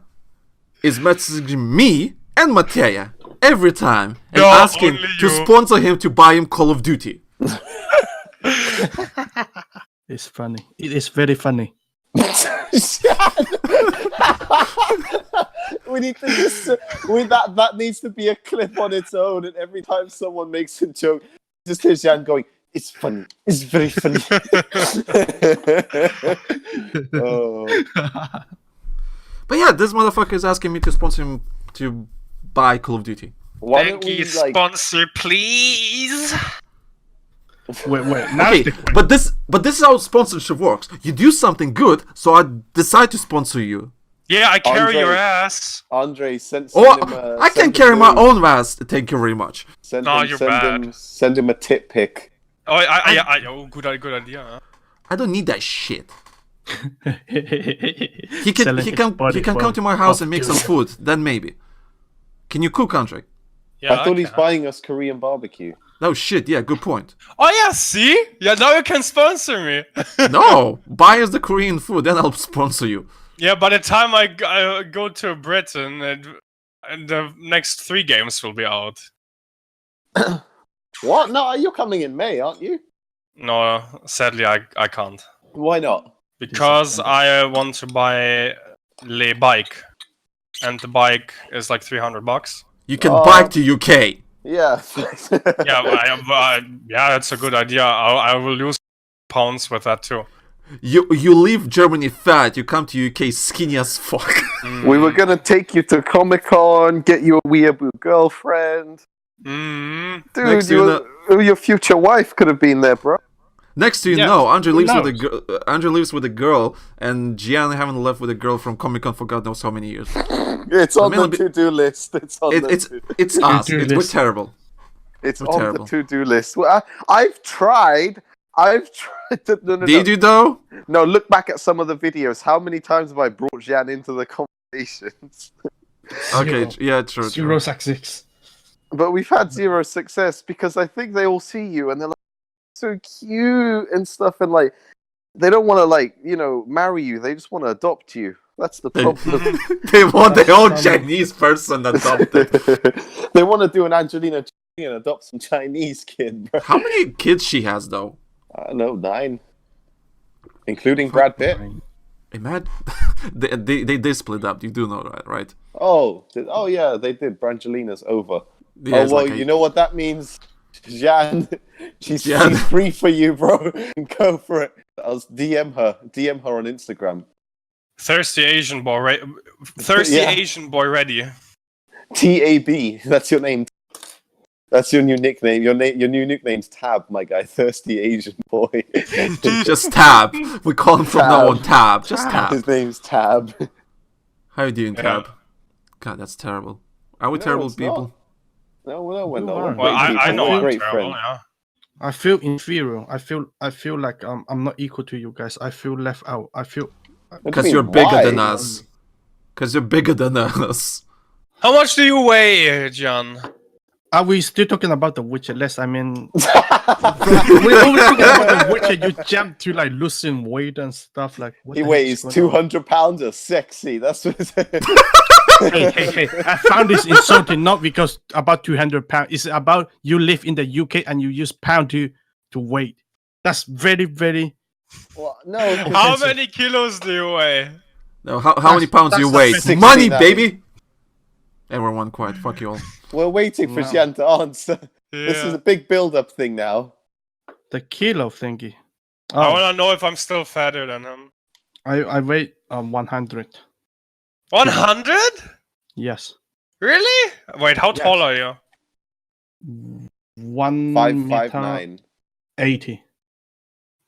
S1: is messaging me and Mateja every time and
S7: No,
S1: asking
S7: only
S1: to
S7: you.
S1: sponsor him to buy him Call of Duty.
S5: It's funny. It is very funny.
S6: We need to just that needs to be a clip on its own, and every time someone makes a joke, just hear Jan going, "It's funny. It's very funny." Oh.
S1: But yeah, this motherfucker is asking me to sponsor him to buy Call of Duty.
S6: Why don't we
S7: Lanky, sponsor, please.
S5: Wait. Now
S1: Okay, but this is how sponsorship works. You do something good, so I decide to sponsor you.
S7: Yeah, I carry your
S6: Andre.
S7: ass.
S6: Andre, send
S1: Or
S6: him
S1: I can carry my own ass. Thank you very much.
S7: No, you're bad.
S6: Send him a tit pic.
S7: Oh, good idea. Huh?
S1: I don't need that shit. He
S5: Selling
S1: can
S5: his
S1: come
S5: body
S1: to my house and make some food. Then maybe. Can you cook, Andre?
S7: Yeah,
S6: I thought he's
S7: can.
S6: buying us Korean barbecue.
S1: No shit. Yeah, good point.
S7: Oh yeah, see? Yeah, now you can sponsor me.
S1: No, buy us the Korean food, then I'll sponsor you.
S7: Yeah, by the time I go to Britain, and the next 3 games will be out.
S6: What? No, you're coming in May, aren't you?
S7: No, sadly I can't.
S6: Why not?
S7: Because I want to buy a bike. And the bike is like $300.
S1: You can bike to UK.
S6: Yeah.
S7: Yeah, yeah, that's a good idea. I will lose pounds with that too.
S1: You leave Germany fat, you come to UK skinny as fuck.
S6: We were gonna take you to Comic-Con, get you a weeaboo girlfriend.
S7: Mm.
S6: Dude,
S1: Next to
S6: your future wife could have been there, bro.
S1: Next to you
S5: Yeah,
S1: know, Andre lives
S5: who
S1: with a girl. Andre lives with a girl, and Gian haven't left with a girl from Comic Con for God knows how many years.
S6: It's on the
S1: mean,
S6: to-do list. It's on the
S1: It's
S5: To-do
S1: us. We're
S5: list.
S1: terrible.
S6: it's
S1: we're
S6: on
S1: terrible.
S6: the to-do list. Well, I've tried. To, no,
S1: Did you though?
S6: No, look back at some of the videos. How many times have I brought Jan into the conversations?
S1: Okay, yeah, true.
S5: Zero success.
S6: But we've had zero success because I think they all see you and they're like, so cute and stuff, and like they don't want to marry you. They just want to adopt you. That's the problem.
S1: They want their own Chinese person adopted.
S6: They want to do an Angelina Jolie and adopt some Chinese kid, bro.
S1: How many kids she has though?
S6: I don't know, 9, including Brad Pitt.
S1: Imagine they did split up. You do know that, right?
S6: Oh yeah, they did. Brangelina's over.
S1: Yeah, it's
S6: well,
S1: like
S6: you know what that means, Jan. She's
S1: Jan.
S6: free for you, bro. Go for it. I'll DM her on Instagram.
S7: Thirsty Asian boy, thirsty
S6: Yeah.
S7: Asian boy ready.
S6: TAB. That's your name. That's your new nickname. Your new nickname's Tab, my guy. Thirsty Asian boy.
S1: Just Tab. We call him from now on Tab. Just Tab.
S6: His name's Tab.
S1: How you doing,
S7: Yeah.
S1: Tab? God, that's terrible. Are we
S6: No,
S1: terrible
S6: it's
S1: people?
S6: No, we're
S5: You
S6: not.
S5: are.
S6: We're
S7: Well,
S6: great
S7: I
S6: people.
S7: know
S6: We're
S7: I'm
S6: great
S7: terrible.
S6: friends.
S7: Yeah.
S5: I feel inferior. I feel like I'm not equal to you guys. I feel left out. I feel
S6: What do you
S1: Because
S6: mean,
S1: you're bigger
S6: why?
S1: than us. Because you're bigger than us.
S7: How much do you weigh, John?
S5: Are we still talking about the Witcher? Less, I mean, we're always talking about the Witcher. You jump to like losing weight and stuff. Like what
S6: He
S5: the
S6: weighs
S5: heck's going on?
S6: 200 pounds of sexy. That's what it's
S5: Hey! I found this insulting not because about 200 pounds. It's about you live in the UK and you use pound to weight. That's very, very.
S6: Well, no.
S7: How many kilos do you weigh?
S1: No, how many pounds do you
S5: that's
S1: weigh?
S6: 69.
S1: Money, baby! Everyone quiet. Fuck you all.
S6: We're waiting for
S5: No.
S6: Jan to answer. This is a big build-up thing now.
S5: The kilo thingy.
S7: I
S5: Oh,
S7: want to know if I'm still fatter than him.
S5: I weigh 100.
S7: 100?
S5: Yes.
S7: Really? Wait, how
S5: Yes.
S7: tall are you?
S6: 5'9".
S5: 80.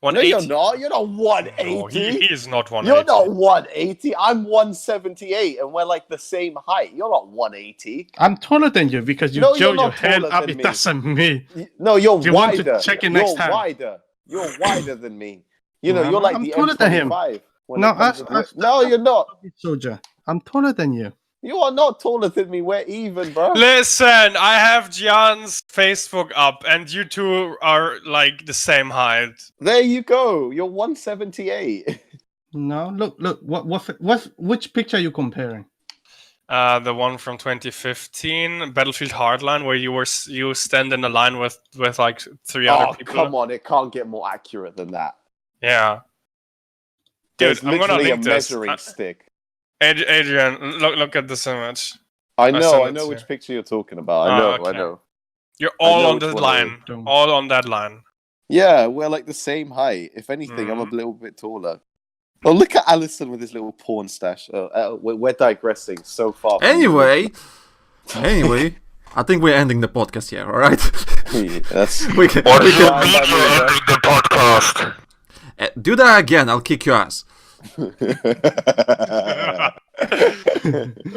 S6: No, you're
S7: 180?
S6: not. You're not
S7: No,
S6: 180.
S7: he is not 180.
S6: You're not 180. I'm 178, and we're like the same height. You're not 180.
S5: I'm taller than you because you
S6: No, you're
S5: joke your
S6: not
S5: head
S6: taller
S5: up.
S6: than
S5: It
S6: me.
S5: doesn't mean.
S6: No, you're
S5: You want to
S6: wider.
S5: check it
S6: You're
S5: next time.
S6: wider. You're wider than me. You know,
S5: No,
S6: you're like
S5: I'm
S6: the
S5: taller than him.
S6: M25. when
S5: No,
S6: it comes
S5: I-
S6: to weight. No, you're not.
S5: Soldier, I'm taller than you.
S6: You are not taller than me. We're even, bro.
S7: Listen, I have Gian's Facebook up, and you two are like the same height.
S6: There you go. You're 178.
S5: No, look. Which picture are you comparing?
S7: The one from 2015, Battlefield Hardline, where you stand in a line with like 3 other
S6: Oh,
S7: people.
S6: come on. It can't get more accurate than that.
S7: Yeah. Dude,
S6: There's
S7: I'm gonna
S6: literally a
S7: link this.
S6: measuring stick.
S7: Adrian, look at this image.
S6: I
S7: send
S6: know
S7: it to
S6: which
S7: you.
S6: picture you're talking about.
S7: Oh,
S6: I
S7: okay.
S6: know.
S7: You're
S6: I
S7: all
S6: know
S7: on
S6: which
S7: the
S6: one it
S7: line.
S5: is.
S7: All on that line.
S6: Yeah, we're like the same height. If anything, I'm a
S7: Mm-hmm.
S6: little bit taller. Oh, look at Allison with his little porn stash. We're digressing so far. from
S1: Anyway, I think we're ending the podcast here, alright?
S6: That's
S1: We can,
S8: What
S1: we
S8: is your
S1: can
S8: video ending the podcast?
S1: do that again. I'll kick your ass.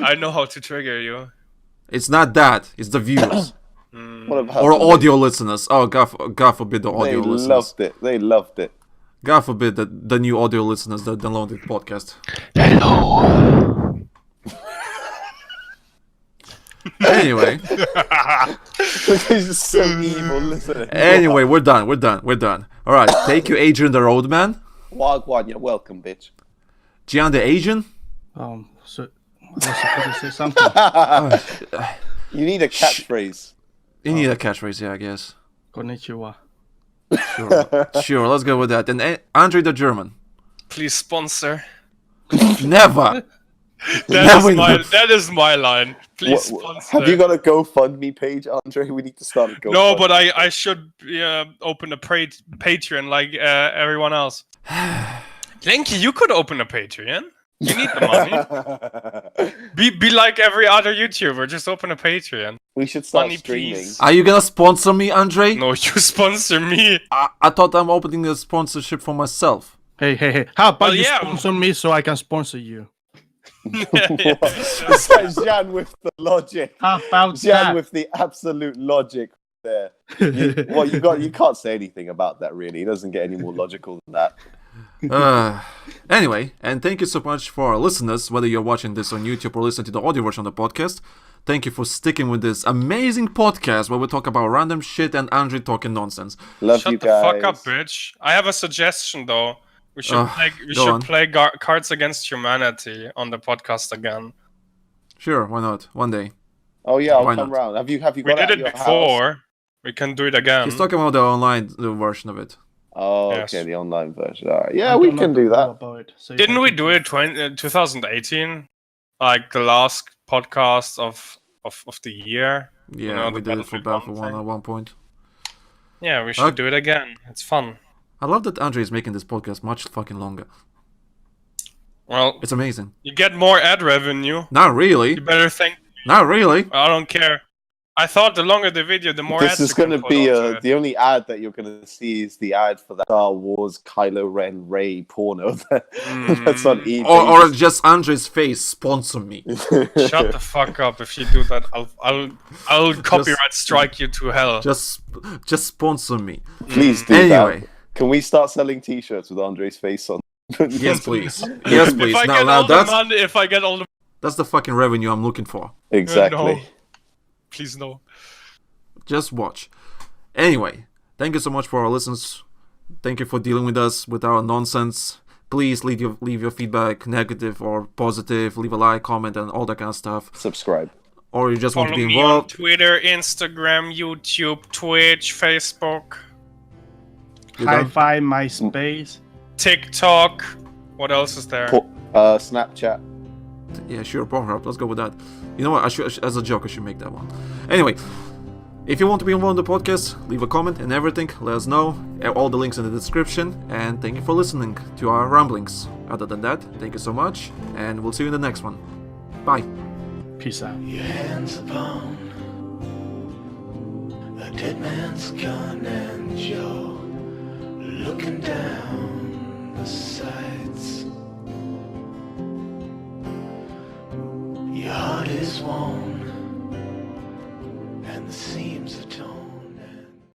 S7: I know how to trigger you.
S1: It's not that. It's the views
S6: What about
S1: or
S6: the
S1: audio listeners. Oh, God forbid the
S6: They
S1: audio listeners.
S6: loved it. They loved it.
S1: God forbid the new audio listeners that download the podcast.
S8: Hello.
S1: Anyway,
S6: This is so evil, listen.
S1: anyway, we're done. All right, take you, Adrian the Roadman.
S6: Wagwan, you're welcome, bitch.
S1: Gian the Asian.
S5: So I was supposed to say something.
S6: You need a catchphrase.
S1: You need a catchphrase, yeah, I guess.
S5: Konnichiwa.
S1: Sure, let's go with that. And Andre the German.
S7: Please sponsor.
S1: Never.
S7: That is my line. Please sponsor.
S6: Have you got a GoFundMe page, Andre? We need to start a GoFundMe.
S7: No, but I should open a Patreon like everyone else. Lenky, you could open a Patreon. You need the money. Be like every other YouTuber. Just open a Patreon.
S6: We should start
S7: Money,
S6: streaming.
S7: please.
S1: Are you gonna sponsor me, Andre?
S7: No, you sponsor me.
S1: I thought I'm opening a sponsorship for myself.
S5: Hey. How about
S7: Well,
S5: you
S7: yeah.
S5: sponsor me so I can sponsor you?
S6: Jan with the logic.
S5: How about
S6: Jan
S5: that?
S6: with the absolute logic there. You can't say anything about that really. It doesn't get any more logical than that.
S1: Anyway, and thank you so much for our listeners, whether you're watching this on YouTube or listening to the audio version of the podcast. Thank you for sticking with this amazing podcast where we talk about random shit and Andre talking nonsense.
S6: Love
S7: Shut
S6: you
S7: the
S6: guys.
S7: fuck up, bitch. I have a suggestion though. We should
S1: go
S7: play Cards Against Humanity on the podcast again.
S1: Sure, why not? One day.
S6: Oh yeah, I'll
S1: Why
S6: come
S1: not?
S6: round. Have you got
S7: We
S6: it
S7: did
S6: at
S7: it
S6: your house?
S7: before. We can do it again.
S1: He's talking about the online version of it.
S6: Oh,
S7: Yes.
S6: okay, the online version. All right. Yeah,
S5: I
S6: we
S5: don't
S6: can
S5: know
S6: do that.
S5: about it, so you
S7: Didn't
S5: can
S7: we
S5: keep
S7: do it 2018? Like the last podcast of the year?
S1: Yeah,
S7: You know,
S1: we
S7: the
S1: did it for
S7: Battlefield
S1: Battlefield 1
S7: thing.
S1: at one point.
S7: Yeah, we should do it again. It's fun.
S1: I love that Andre is making this podcast much fucking longer.
S7: Well,
S1: It's amazing.
S7: you get more ad revenue.
S1: Not really.
S7: You better think.
S1: Not really.
S7: I don't care. I thought the longer the video, the more
S6: This
S7: ads
S6: is
S7: you can
S6: going to
S7: put
S6: be
S7: onto it.
S6: the only ad that you're going to see is the ad for that Star Wars Kylo Ren Rey porno that's on eBay.
S1: Or just Andre's face, sponsor me.
S7: Shut the fuck up! If you do that, I'll copyright strike you to hell.
S1: Just sponsor me.
S6: Please do
S1: Anyway.
S6: that. Can we start selling T-shirts with Andre's face on?
S1: Yes, please. Yes, please.
S7: If I
S1: Now,
S7: get
S1: now
S7: all the
S1: that's
S7: money, if I get all the
S1: that's the fucking revenue I'm looking for.
S6: Exactly.
S7: No. Please no.
S1: Just watch. Anyway, thank you so much for our listeners. Thank you for dealing with us with our nonsense. Please leave your feedback, negative or positive. Leave a like, comment, and all that kind of stuff.
S6: Subscribe.
S1: Or you just want
S7: Follow
S1: to be
S7: me on
S1: involved.
S7: Twitter, Instagram, YouTube, Twitch, Facebook,
S5: Hi-Fi, MySpace.
S7: TikTok. What else is there?
S6: Snapchat.
S1: Yeah, sure, Pornhub. Let's go with that. You know what? I should, as a joke, I should make that one. Anyway, if you want to be involved in the podcast, leave a comment and everything. Let us know. All the links in the description. And thank you for listening to our ramblings. Other than that, thank you so much, and we'll see you in the next one. Bye.
S5: Peace out.
S8: Your hands upon a dead man's gun and you're looking down the sights. Your heart is warm